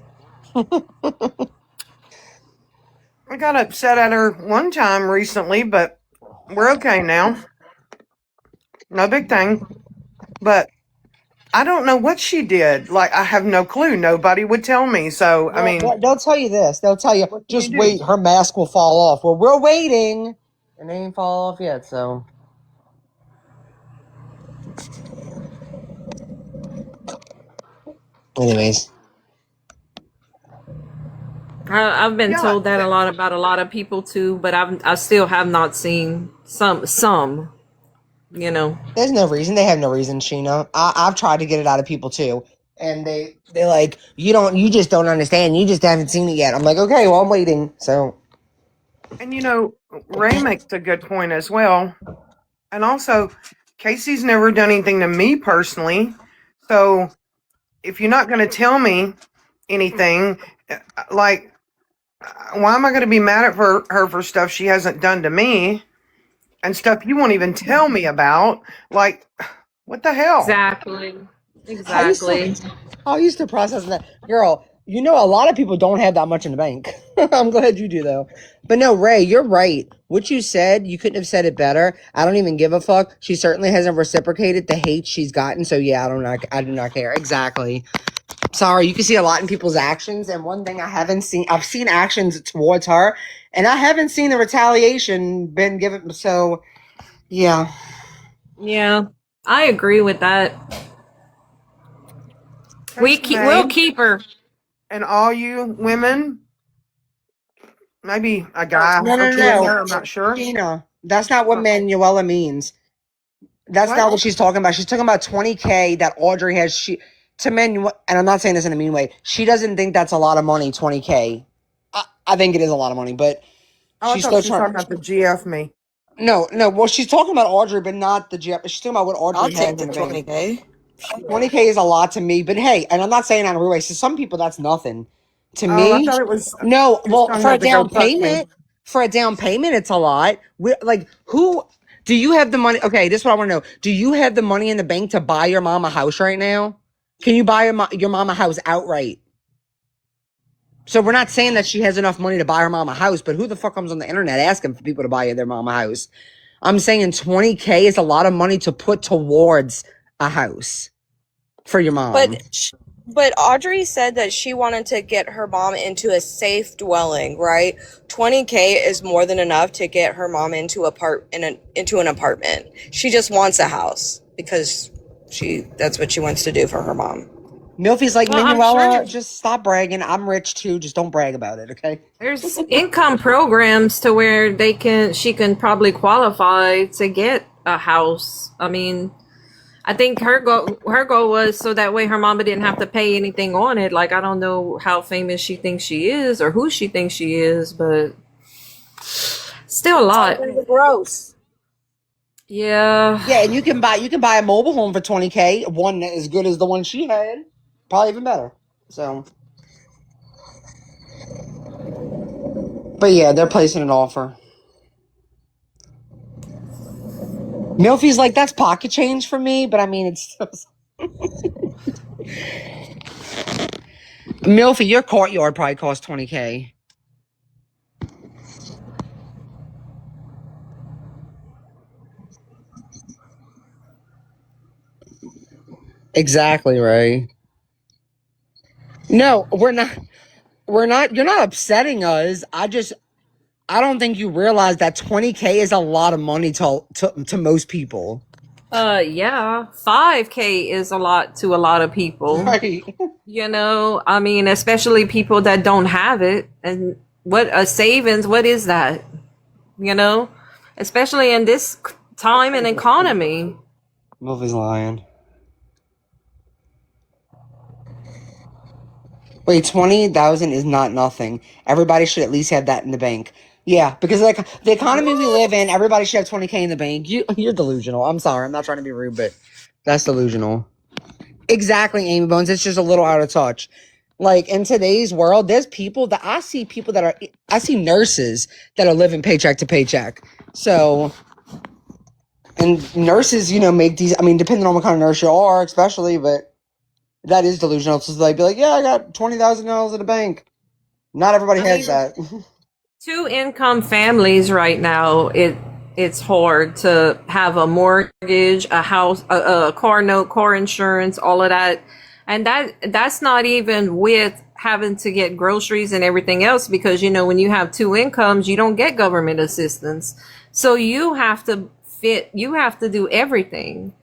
I got upset at her one time recently, but we're okay now. No big thing. But I don't know what she did. Like, I have no clue. Nobody would tell me. So, I mean, They'll tell you this. They'll tell you, What can just you do? wait, her mask will fall off. Well, we're waiting. And they ain't fall off yet, so. Anyways. I've been Yeah. told that a lot about a lot of people too, but I still have not seen some, you know. There's no reason. They have no reason, Sheena. I've tried to get it out of people too. And they're like, you just don't understand. You just haven't seen it yet. I'm like, okay, well, I'm waiting. So. And you know, Ray makes a good point as well. And also, Casey's never done anything to me personally. So, if you're not going to tell me anything, like, why am I going to be mad at her for stuff she hasn't done to me and stuff you won't even tell me about? Like, what the hell? Exactly. How used to processing that. Girl, you know a lot of people don't have that much in the bank. I'm glad you do though. But no, Ray, you're right. What you said, you couldn't have said it better. I don't even give a fuck. She certainly hasn't reciprocated the hate she's gotten. So yeah, I do not care. Exactly. Sorry, you can see a lot in people's actions. And one thing I've seen actions towards her, and I haven't seen the retaliation been given. So yeah. Yeah, I agree with that. We'll keep her. And all you women, maybe a guy No. or two in there, I'm not sure. Tina, that's not what Manuela means. That's not what she's talking about. She's talking about 20K that Audrey has. To Manuela, and I'm not saying this in a mean way. She doesn't think that's a lot of money. 20K. I think it is a lot of money, but I she's thought still she was talking about the GF me. No. Well, she's talking about Audrey, but not the Jeff. She's talking about what Audrey I'll has take in the the bank. 20K. 20K is a lot to me, but hey, and I'm not saying on Ruay. To some people, that's nothing. To Oh, me, I thought it was. no. She was Well, talking for a about the go down fuck me. payment, it's a lot. Who do you have the money? Okay, this is what I want to know. Do you have the money in the bank to buy your mom a house right now? Can you buy your mom a house outright? So we're not saying that she has enough money to buy her mom a house, but who the fuck comes on the internet asking for people to buy their mom a house? I'm saying 20K is a lot of money to put towards a house for your mom. But Audrey said that she wanted to get her mom into a safe dwelling, right? 20K is more than enough to get her mom into an apartment. She just wants a house because that's what she wants to do for her mom. Milfy's like, Well, I'm Manuela, sure- just stop bragging. I'm rich too. Just don't brag about it, okay? There's income programs to where she can probably qualify to get a house. I mean, I think her goal was so that way her mama didn't have to pay anything on it. Like, I don't know how famous she thinks she is or who she thinks she is, but still a lot. Gross. Yeah. Yeah, and you can buy a mobile home for 20K, one that as good as the one she had, probably even better. So, but yeah, they're placing an offer. Milfy's like, that's pocket change for me, but I mean, it's still... Milfy, your courtyard probably costs $20K. Exactly, right. No, we're not. We're not. You're not upsetting us. I don't think you realize that $20K is a lot of money to most people. Yeah, 5K is a lot to a lot of people. Right. You know, I mean, especially people that don't have it. And what a savings, what is that? You know, especially in this time and economy. Milfy's lying. Wait, 20,000 is not nothing. Everybody should at least have that in the bank. Yeah, because like the economy we live in, everybody should have 20K in the bank. You're delusional. I'm sorry. I'm not trying to be rude, but that's delusional. Exactly, Amy Bones. It's just a little out of touch. Like in today's world, there's people that I see nurses that are living paycheck to paycheck. So, and nurses, make these, I mean, depending on what kind of nurse you are, especially, but that is delusional. So like, be like, yeah, I got $20,000 in the bank. Not everybody has that. 2 income families right now, it's hard to have a mortgage, a house, a car note, car insurance, all of that. And that's not even with having to get groceries and everything else, because when you have 2 incomes, you don't get government assistance. So you have to do everything.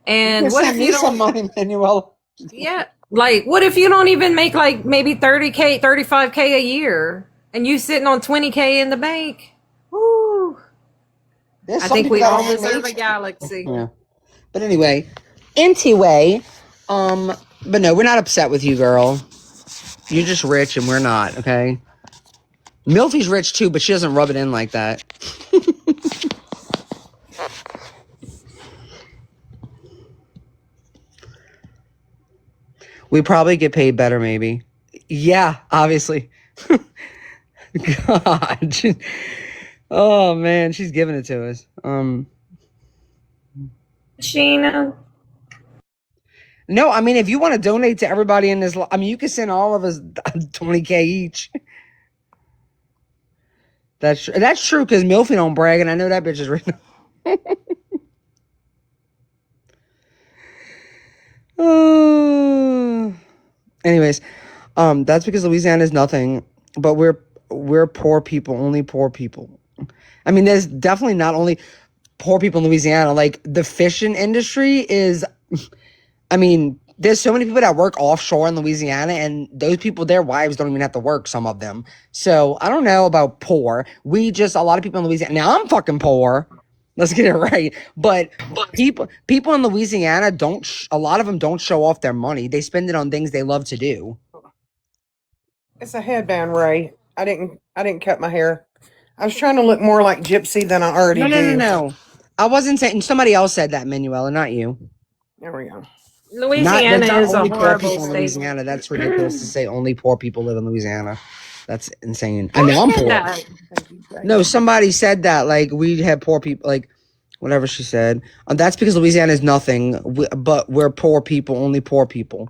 And what if you some don't money, Manuel? Yeah, like what if you don't even make like maybe 30K, 35K a year and you sitting on 20K in the bank? Woo. I think we all deserve a galaxy. Yeah. But anyway, but no, we're not upset with you, girl. You're just rich and we're not, okay? Milfy's rich too, but she doesn't rub it in like that. We probably get paid better, maybe. Yeah, obviously. God. Oh man, she's giving it to us. Shena. No, I mean, if you want to donate to everybody in this, I mean, you can send all of us 20K each. That's true, because Milfy don't brag, and I know that bitch is written. Anyways, that's because Louisiana is nothing, but we're poor people, only poor people. I mean, there's definitely not only poor people in Louisiana. Like the fishing industry is, I mean, there's so many people that work offshore in Louisiana, and those people, their wives don't even have to work, some of them. So I don't know about poor. A lot of people in Louisiana. Now I'm fucking poor. Let's get it right. But people in Louisiana a lot of them don't show off their money. They spend it on things they love to do. It's a headband, Ray. I didn't cut my hair. I was trying to look more like Gypsy than I already do. No. I wasn't saying, somebody else said that, Manuela, not you. There we go. Louisiana is a horrible state. Louisiana. That's ridiculous to say only poor people live in Louisiana. That's insane. I know I'm poor. No, somebody said that, like, we have poor people, like, whatever she said. That's because Louisiana is nothing, but we're poor people, only poor people.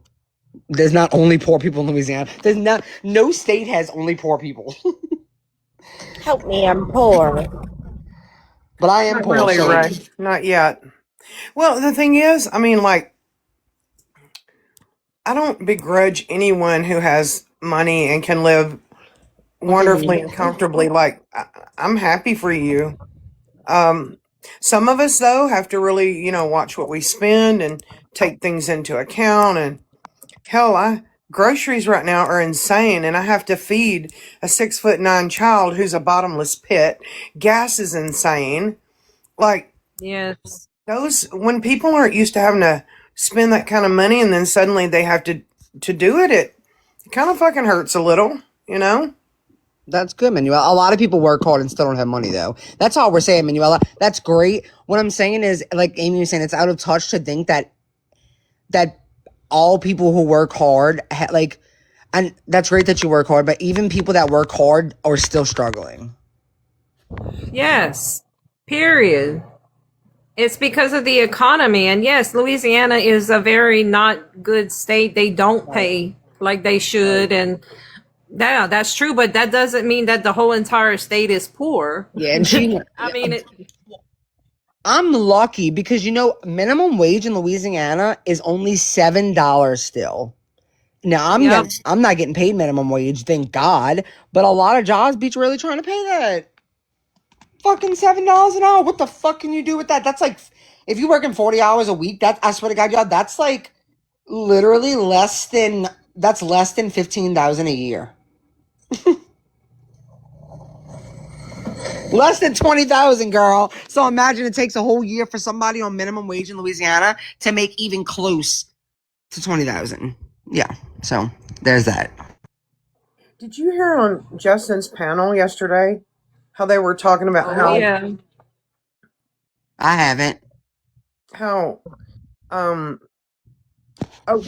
There's not only poor people in Louisiana. No state has only poor people. Help me, I'm poor. But I am Not poor. really, So. Ray. Not yet. Well, the thing is, I mean, like, I don't begrudge anyone who has money and can live wonderfully and comfortably. Like, I'm happy for you. Some of us, though, have to really, watch what we spend and take things into account. And hell, groceries right now are insane, and I have to feed a 6'9" child who's a bottomless pit. Gas is insane. Like, Yes. when people aren't used to having to spend that kind of money, and then suddenly they have to do it, it kind of fucking hurts a little, That's good, Manuela. A lot of people work hard and still don't have money, though. That's all we're saying, Manuela. That's great. What I'm saying is, like Amy was saying, it's out of touch to think that all people who work hard, and that's great that you work hard, but even people that work hard are still struggling. Yes. Period. It's because of the economy. And yes, Louisiana is a very not good state. They don't pay like they should. And yeah, that's true. But that doesn't mean that the whole entire state is poor. Yeah, and she. I mean, I'm lucky because minimum wage in Louisiana is only $7 still. Now Yep. I'm not getting paid minimum wage, thank God. But a lot of jobs be really trying to pay that fucking $7 an hour. What the fuck can you do with that? That's like if you're working 40 hours a week. That I swear to God, y'all, that's like literally less than 15,000 a year. Less than 20,000, girl. So imagine it takes a whole year for somebody on minimum wage in Louisiana to make even close to 20,000. Yeah. So there's that. Did you hear on Justin's panel yesterday how they were talking about yeah. I haven't.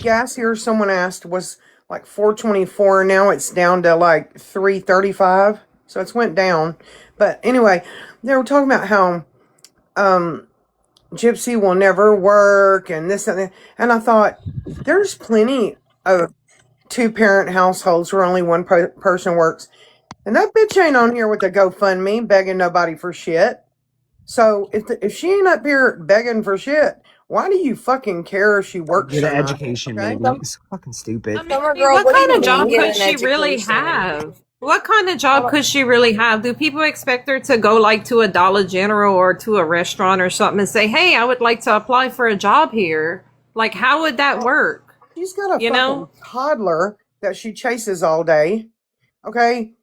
Gas here, someone asked, was like $4.24. Now it's down to like $3.35. So it's went down. But anyway, they were talking about how Gypsy will never work and this and that. And I thought, there's plenty of 2-parent households where only one person works. And that bitch ain't on here with a GoFundMe begging nobody for shit. So if she ain't up here begging for shit, why do you fucking care if she works Get or an not? education, Okay? maybe. It's fucking stupid. I mean, Summer girl, what what do kind you of job mean get could an she really education? have? What kind of job could she really have? Do people expect her to go like to a Dollar General or to a restaurant or something and say, "Hey, I would like to apply for a job here"? Like, how would that work? She's got a You fucking know? toddler that she chases all day. Okay?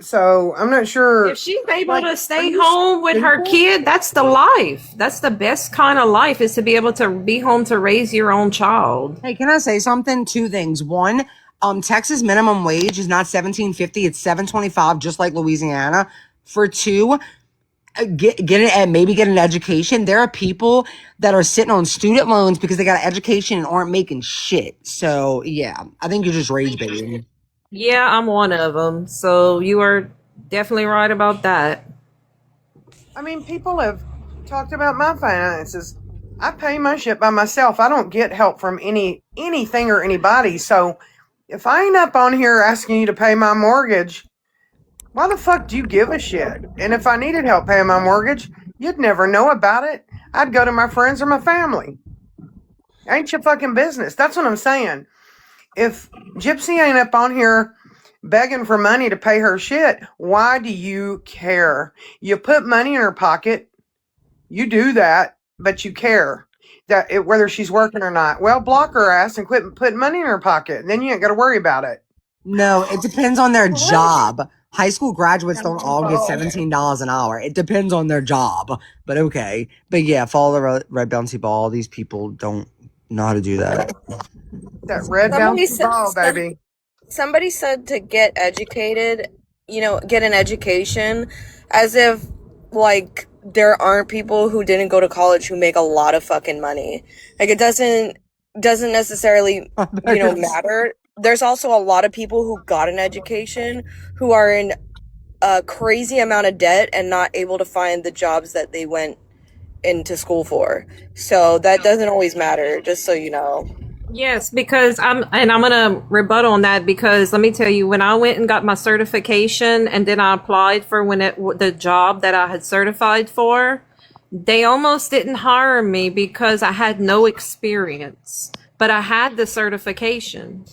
So I'm not sure. If she's able Like, to are stay you home with her stupid? kid, that's the life. That's the best kind of life, is to be able to be home to raise your own child. Hey, can I say something? Two things. One, Texas minimum wage is not $17.50; it's $7.25, just like Louisiana. For two, get it and maybe get an education. There are people that are sitting on student loans because they got an education and aren't making shit. So yeah, I think you're just rage baiting. Yeah, I'm one of them. So you are definitely right about that. I mean, people have talked about my finances. I pay my shit by myself. I don't get help from anything or anybody. So if I ain't up on here asking you to pay my mortgage, why the fuck do you give a shit? And if I needed help paying my mortgage, you'd never know about it. I'd go to my friends or my family. Ain't your fucking business. That's what I'm saying. If Gypsy ain't up on here begging for money to pay her shit, why do you care? You put money in her pocket. You do that, but you care that whether she's working or not. Well, block her ass and quit putting money in her pocket. Then you ain't got to worry about it. No, it depends on their job. High school graduates don't all get $17 an hour. It depends on their job. But okay. But yeah, follow the red bouncy ball. These people don't know how to do that. That red bouncy ball, baby. Somebody said to get educated, get an education, as if like there aren't people who didn't go to college who make a lot of fucking money. Like it doesn't necessarily matter. There's also a lot of people who got an education who are in a crazy amount of debt and not able to find the jobs that they went into school for. So that doesn't always matter, just so you know. Yes, because I'm gonna rebut on that, because let me tell you, when I went and got my certification and then I applied for the job that I had certified for, they almost didn't hire me because I had no experience, but I had the certification.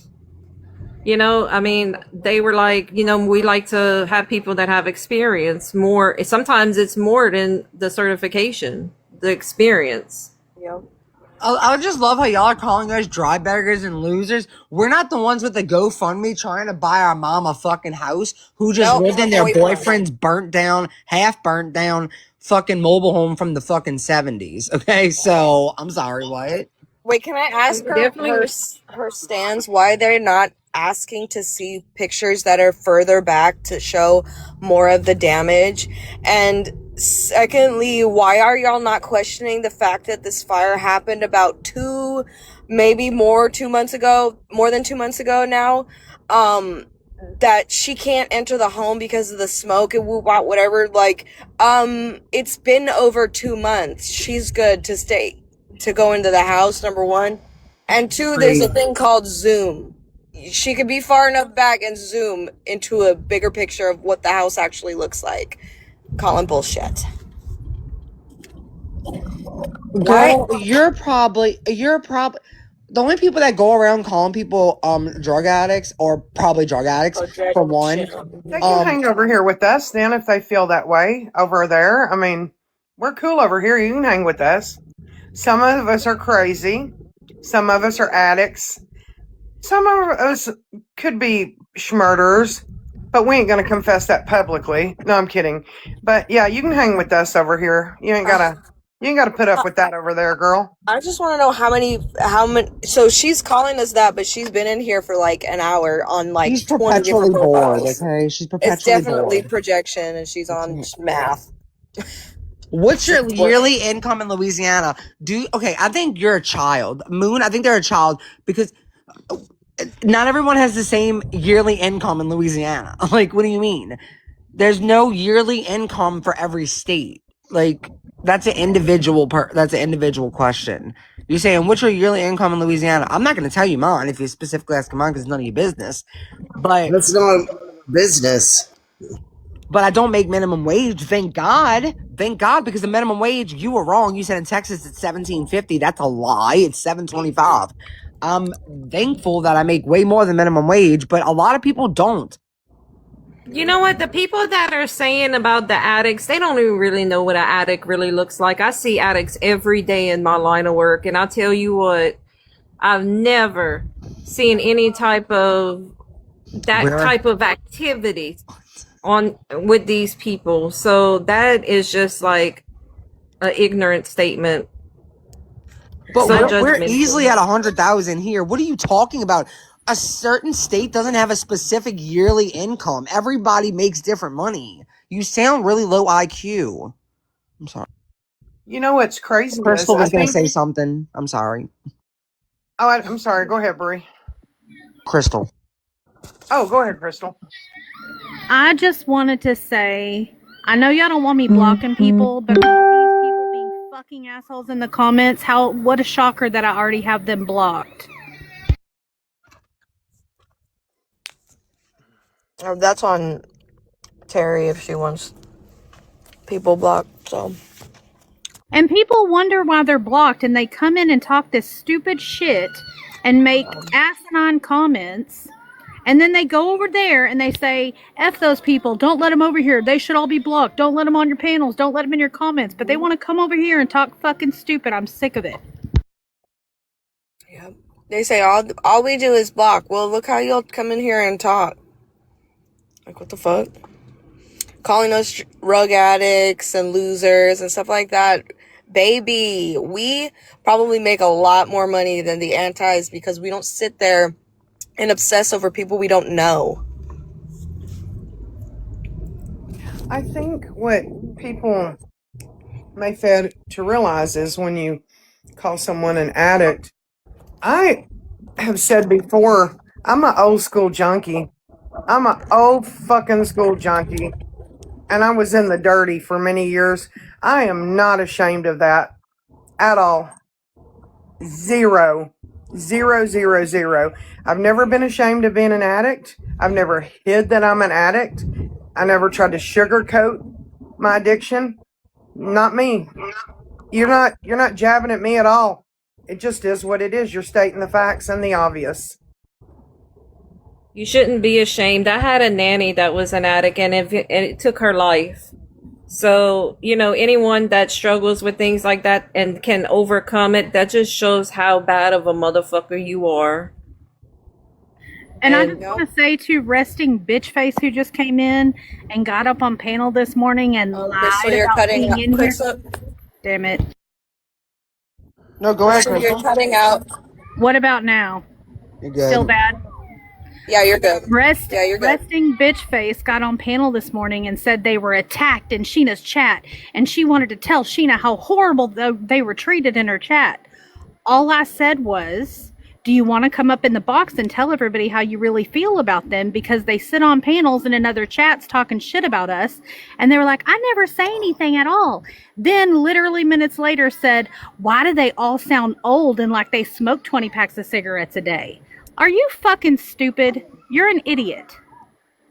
I mean, they were like, we like to have people that have experience more. Sometimes it's more than the certification, the experience. Yep. I just love how y'all are calling us dry beggars and losers. We're not the ones with the GoFundMe trying to buy our mom a fucking house who just lived in their boyfriend's half burnt down fucking mobile home from the fucking 70s. Okay, so I'm sorry, what? Wait, can I ask her stands why they're not asking to see pictures that are further back to show more of the damage? And secondly, why are y'all not questioning the fact that this fire happened about more than 2 months ago now? that she can't enter the home because of the smoke and whatever. Like, it's been over 2 months. She's good to stay, to go into the house, number one. And two, there's a thing called Zoom. She could be far enough back and zoom into a bigger picture of what the house actually looks like. Calling bullshit. Girl, you're probably the only people that go around calling people drug addicts or probably drug addicts for one. They can hang over here with us then if they feel that way over there. I mean, we're cool over here. You can hang with us. Some of us are crazy. Some of us are addicts. Some of us could be schmurderers, but we ain't gonna confess that publicly. No, I'm kidding. But yeah, you can hang with us over here. You ain't gotta put up with that over there, girl. I just want to know how many. So she's calling us that, but she's been in here for like an hour on like She's 20 perpetually different bored, profiles. okay? She's perpetually It's definitely bored. projection, and she's on math. What's your yearly income in Louisiana? I think you're a child. Moon, I think they're a child because not everyone has the same yearly income in Louisiana. Like, what do you mean? There's no yearly income for every state. Like, that's an individual question. You're saying, what's your yearly income in Louisiana? I'm not going to tell you mine if you're specifically asking mine because it's none of your business. But That's not business. I don't make minimum wage. Thank God. Thank God, because the minimum wage, you were wrong. You said in Texas it's $17.50. That's a lie. It's $7.25. I'm thankful that I make way more than minimum wage, but a lot of people don't. You know what? The people that are saying about the addicts, they don't even really know what an addict really looks like. I see addicts every day in my line of work, and I'll tell you what, I've never seen any type of type of activity with these people. So that is just like an ignorant statement. But So we're judgmental. easily at 100,000 here. What are you talking about? A certain state doesn't have a specific yearly income. Everybody makes different money. You sound really low IQ. I'm sorry. You know what's crazy? Crystal was going to say something. I'm sorry. Oh, I'm sorry. Go ahead, Brie. Crystal. Oh, go ahead, Crystal. I just wanted to say, I know y'all don't want me blocking people, but these people being fucking assholes in the comments, what a shocker that I already have them blocked. That's on Terry if she wants people blocked. So. And people wonder why they're blocked, and they come in and talk this stupid shit and make asinine comments. And then they go over there and they say, F those people, don't let them over here. They should all be blocked. Don't let them on your panels. Don't let them in your comments. But they want to come over here and talk fucking stupid. I'm sick of it. Yeah. They say all we do is block. Well, look how you'll come in here and talk. Like, what the fuck? Calling us drug addicts and losers and stuff like that. Baby, we probably make a lot more money than the antis because we don't sit there and obsess over people we don't know. I think what people may fail to realize is when you call someone an addict, I have said before, I'm an old school junkie. I'm an old fucking school junkie. And I was in the dirty for many years. I am not ashamed of that at all. Zero. I've never been ashamed of being an addict. I've never hid that I'm an addict. I never tried to sugarcoat my addiction. Not me. You're not jabbing at me at all. It just is what it is. You're stating the facts and the obvious. You shouldn't be ashamed. I had a nanny that was an addict, and it took her life. So, anyone that struggles with things like that and can overcome it, that just shows how bad of a motherfucker you are. And I just want to say to resting bitch face who just came in and got up on panel this morning and lied about being in here. Damn it. No, go ahead, So Crystal. you're cutting out. What about now? You're good. Still bad? Yeah, you're good. Resting bitch face got on panel this morning and said they were attacked in Sheena's chat, and she wanted to tell Sheena how horrible they were treated in her chat. All I said was, do you want to come up in the box and tell everybody how you really feel about them, because they sit on panels and in other chats talking shit about us? And they were like, I never say anything at all. Then literally minutes later said, why do they all sound old and like they smoke 20 packs of cigarettes a day? Are you fucking stupid? You're an idiot.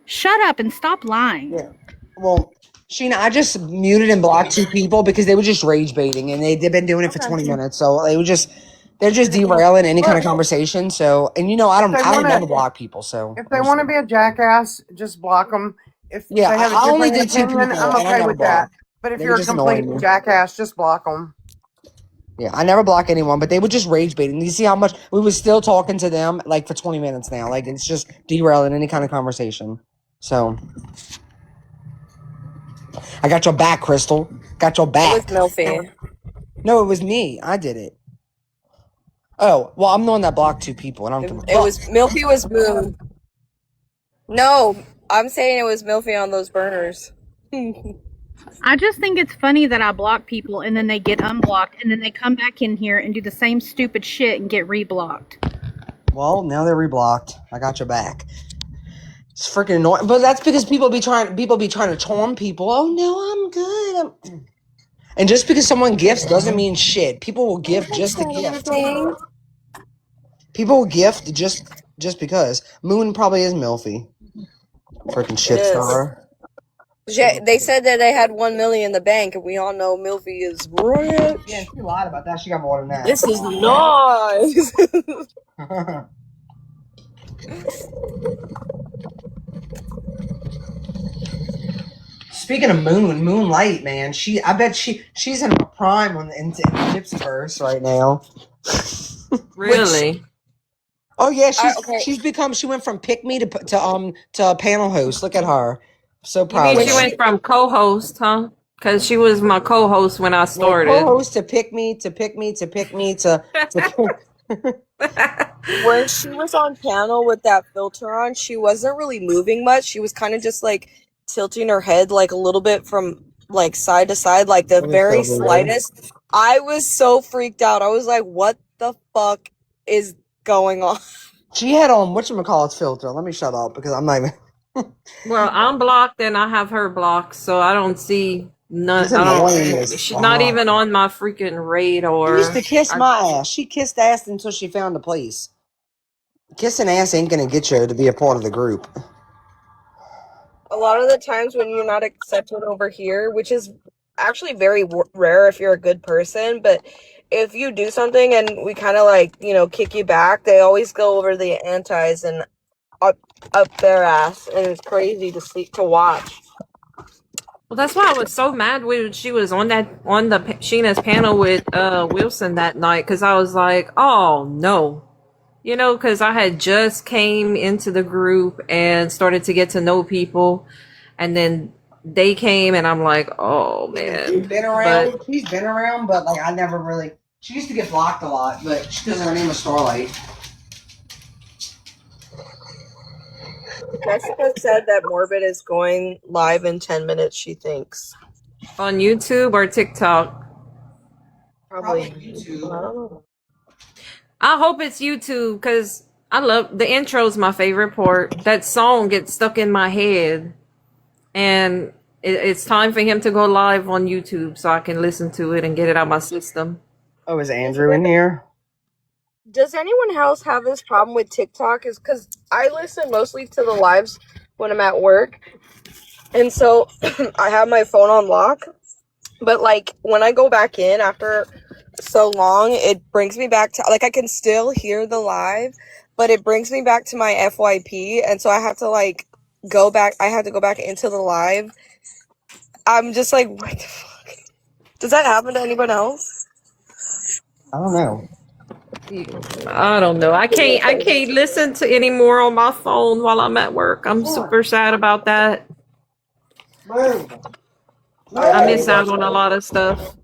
Shut up and stop lying. Yeah. Well, Sheena, I just muted and blocked 2 people because they were just rage baiting, and they've been doing it for 20 minutes. So they're just derailing any kind of conversation. So, and I don't never block people. So If they want to be a jackass, just block them. If Yeah, they have a I only different did 2 opinion, people, I'm and I okay never with that. blocked. But if They you're were a just complete annoying me. jackass, just block them. Yeah, I never block anyone, but they were just rage baiting. You see how much we were still talking to them like for 20 minutes now. Like, it's just derailing any kind of conversation. So I got your back, Crystal. Got your It back. was Milfy. No, it was me. I did it. Oh, well, I'm the one that blocked 2 people, and I'm It was Milfy was Moon. No, I'm saying it was Milfy on those burners. I just think it's funny that I block people and then they get unblocked and then they come back in here and do the same stupid shit and get reblocked. Well, now they're reblocked. I got your back. It's freaking annoying, but that's because people be trying to charm people. Oh no, I'm good. And just because someone gifts doesn't mean shit. People will gift just to gift. People will gift just because. Moon probably is Milfy. Freaking shit is. star. They said that they had 1 million in the bank, and we all know Milfy is rich. Yeah, she lied about that. She got more than that. This is nice. Speaking of Moonlight, man, I bet she's in her prime in the Gypsyverse right now. Really? Oh yeah, Okay. she went from pick me to panel host. Look at her. So You proud mean of she her. went from co-host, huh? Because she was my co-host when I started. Co-host to pick me to When she was on panel with that filter on, she wasn't really moving much. She was kind of just like tilting her head like a little bit from like side to side, like the very slightest. I was so freaked out. I was like, what the fuck is going on? She had on whatchamacallit's filter. Let me shut up because I'm not even. Well, I'm blocked and I have her blocked, so I don't see none. She's annoying as She's not fuck. even on my freaking radar. She used to kiss my ass. She kissed ass until she found a place. Kissing ass ain't gonna get you to be a part of the group. A lot of the times when you're not accepted over here, which is actually very rare if you're a good person, but if you do something and we kind of like, kick you back, they always go over the antis and up their ass, and it's crazy to watch. Well, that's why I was so mad when she was on the Sheena's panel with Wilson that night, because I was like, oh no. Because I had just came into the group and started to get to know people, and then they came, and I'm like, oh man. She's been around, but like I never really. She used to get blocked a lot, but because her name was Starlight. Jessica said that Morbid is going live in 10 minutes, she thinks. On YouTube or TikTok? Probably YouTube. I don't know. I hope it's YouTube, because I love the intro's my favorite part. That song gets stuck in my head, and it's time for him to go live on YouTube so I can listen to it and get it out of my system. Oh, is Andrew in here? Does anyone else have this problem with TikTok? Is because I listen mostly to the lives when I'm at work, and so I have my phone on lock. But like when I go back in after so long, it brings me back to like I can still hear the live, but it brings me back to my FYP, and so I have to like go back. I have to go back into the live. I'm just like, what the fuck? Does that happen to anyone else? I don't know. I don't know. I can't listen to any more on my phone while I'm at work. I'm super sad about that. I miss out on a lot of stuff.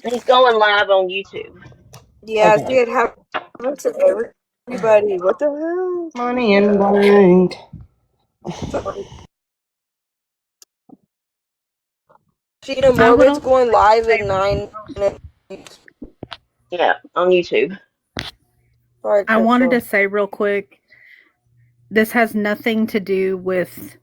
He's going live on YouTube. Yeah, Okay. see, it happens to everybody. What the hell? Money in the bank. Shena Morbid's going live in 9 minutes. Yeah, on YouTube. Right, I wanted to Crystal. say real quick, this has nothing to do with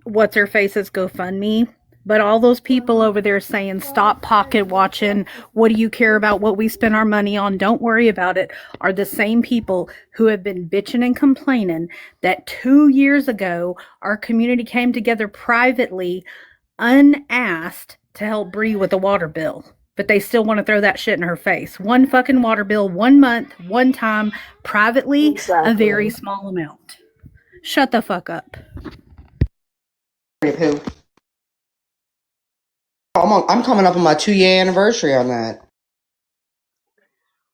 what's her face's GoFundMe. But all those people over there saying, stop pocket watching, what do you care about what we spend our money on? Don't worry about it, are the same people who have been bitching and complaining that 2 years ago, our community came together privately, unasked, to help Bree with a water bill. But they still want to throw that shit in her face. One fucking water bill, 1 month, one time, privately, a very Exactly. small amount. Shut the fuck up. Who? I'm coming up on my 2-year anniversary on that.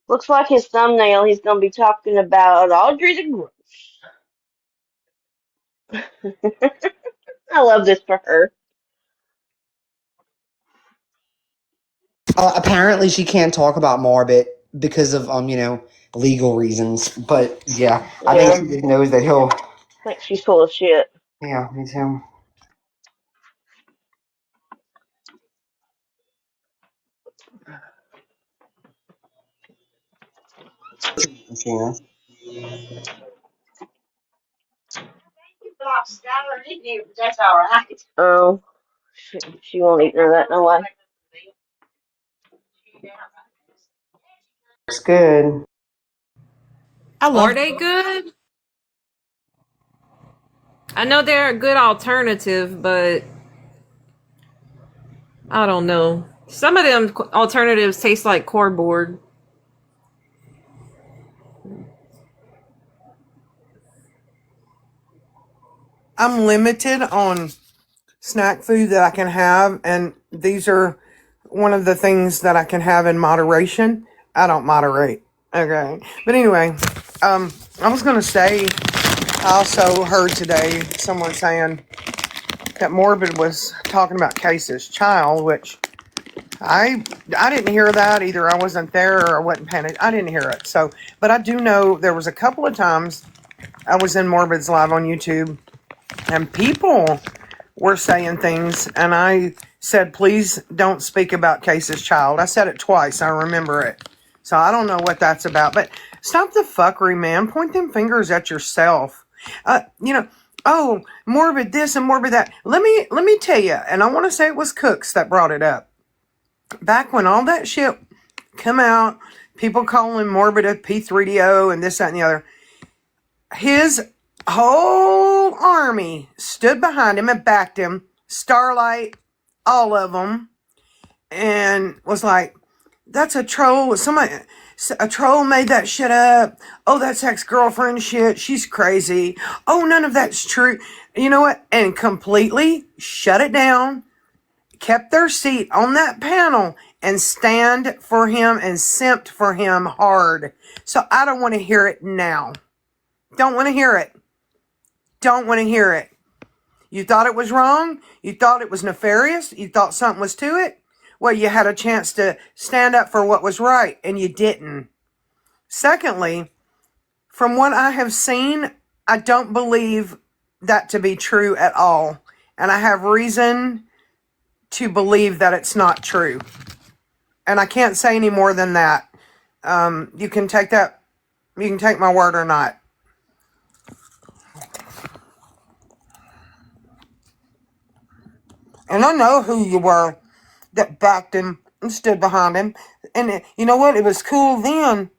Looks like his thumbnail, he's going to be talking about Audrey the Gross. I love this for her. Apparently, she can't talk about Morbid because of legal reasons. But yeah, I think Yeah, she just knows that he'll. I think she's full of shit. Yeah, me too. Yeah. Oh, she won't eat none of that, no way. It's good. I Are love. they good? I know they're a good alternative, but I don't know. Some of them alternatives taste like cardboard. I'm limited on snack food that I can have, and these are one of the things that I can have in moderation. I don't moderate. Okay. But anyway, I was gonna say I also heard today someone saying that Morbid was talking about Case's child, which I didn't hear that either. I wasn't there or I wasn't paying it. I didn't hear it. So, but I do know there was a couple of times I was in Morbid's live on YouTube and people were saying things, and I said, please don't speak about Case's child. I said it twice. I remember it. So I don't know what that's about, but stop the fuckery, man. Point them fingers at yourself. Oh, Morbid this and Morbid that. Let me tell you, and I want to say it was Cooks that brought it up. Back when all that shit come out, people calling Morbid a P3DO and this, that, and the other, his whole army stood behind him and backed him. Starlight, all of them, and was like, that's a troll. A troll made that shit up. Oh, that's ex-girlfriend shit. She's crazy. Oh, none of that's true. You know what? And completely shut it down, kept their seat on that panel, and stand for him and simped for him hard. So I don't want to hear it now. Don't want to hear it. Don't want to hear it. You thought it was wrong? You thought it was nefarious? You thought something was to it? Well, you had a chance to stand up for what was right, and you didn't. Secondly, from what I have seen, I don't believe that to be true at all. And I have reason to believe that it's not true. And I can't say any more than that. You can take my word or not. And I know who you were that backed him and stood behind him. And you know what? It was cool then.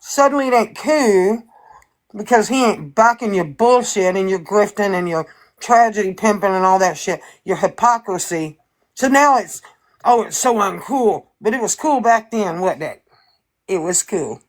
Suddenly it ain't cool because he ain't backing your bullshit and your grifting and your tragedy pimping and all that shit. Your hypocrisy. So now it's so uncool. But it was cool back then, wasn't it? It was cool.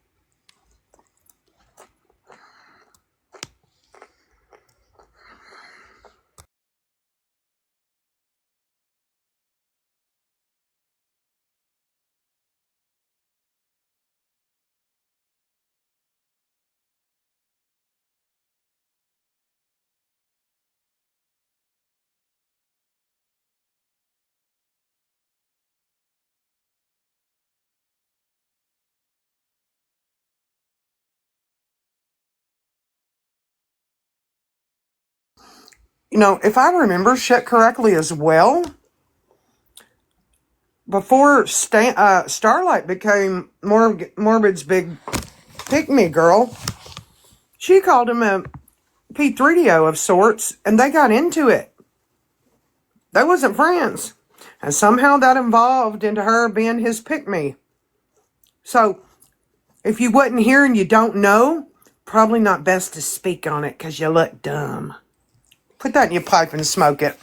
You know, if I remember shit correctly as well, before Starlight became Morbid's big pick me girl. She called him a P3DO of sorts, and they got into it. They wasn't friends. And somehow that evolved into her being his pick me. So, if you wasn't here and you don't know, probably not best to speak on it because you look dumb. Put that in your pipe and smoke it.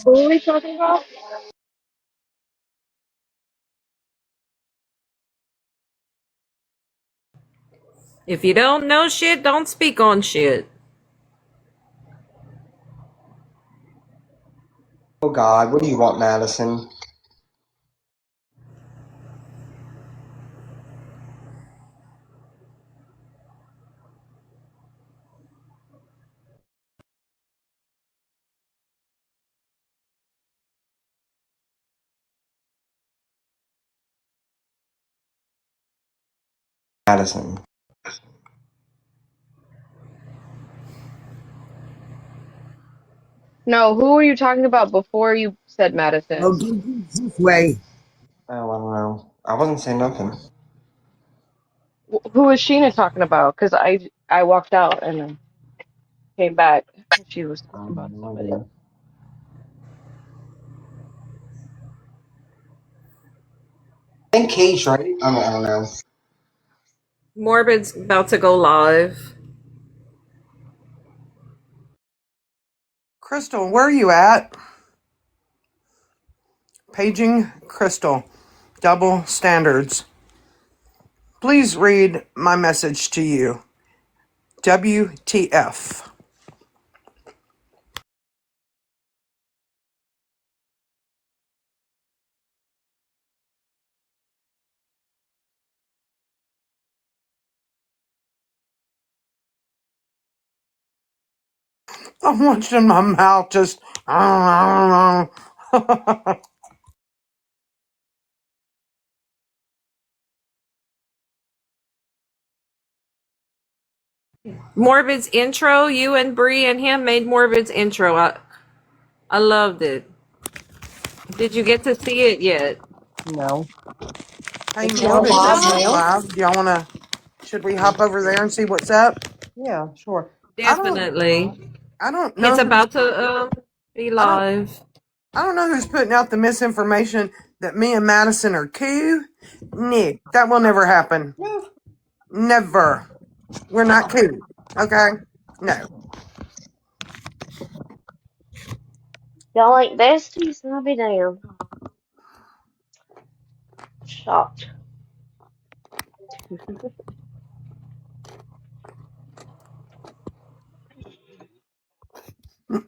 Who are we talking about? If you don't know shit, don't speak on shit. Oh God, what do you want, Madison? Madison. No, who were you talking about before you said Oh, Madison? this way. Oh, I don't know. I wasn't saying nothing. Who was Sheena talking about? Because I walked out and then came back. She was I talking have about no somebody. idea. I think Cage, right? I don't know. Morbid's about to go live. Crystal, where are you at? Paging Crystal. Double standards. Please read my message to you. WTF. I'm watching my mouth just. Morbid's intro, you and Bree and him made Morbid's intro. I loved it. Did you get to see it yet? No. Hey, It's Morbid still live is now? live. Do y'all want to. Should we hop over there and see what's up? Yeah, sure. I don't. Definitely. I don't It's know who's. about to be I don't. live. I don't know who's putting out the misinformation that me and Madison are cool. Nick, that will never happen. No. Never. We're not cool. Okay? No. Y'all like besties? I'll be damned. Shocked.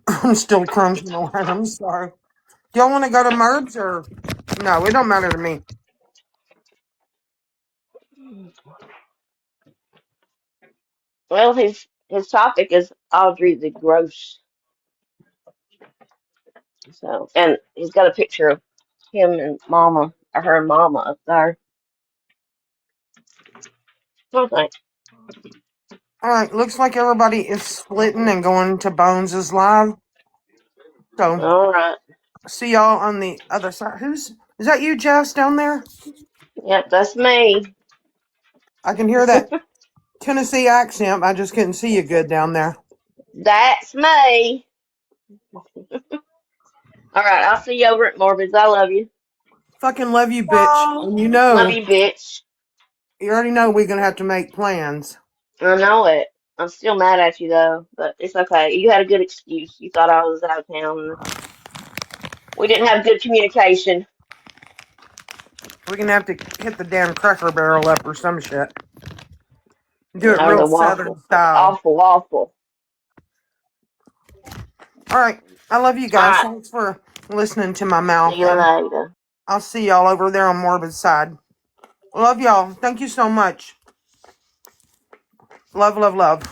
I'm still crunching away. I'm sorry. Do y'all want to go to Merv's or no? It don't matter to me. Well, his topic is Audrey the Gross. So, and he's got a picture of him and Mama, or her and Mama up there. Okay. All right. Looks like everybody is splitting and going to Bones' live. So All right. see y'all on the other side. Is that you, Jess, down there? Yep, that's me. I can hear that Tennessee accent. I just couldn't see you good down there. That's me. All right, I'll see you over at Morbids. I love you. Fucking love you, bitch. And Love you, bitch. you already know we're gonna have to make plans. I know it. I'm still mad at you though, but it's okay. You had a good excuse. You thought I was out of town. And we didn't have good communication. We're gonna have to hit the damn Cracker Barrel up or some shit. Do it Or real the Southern waffle. style. Awful, awful. All right. I love you All guys. right. Thanks for listening to my See mouth. you And later. I'll see y'all over there on Morbid's side. Love y'all. Thank you so much. Love, love, love.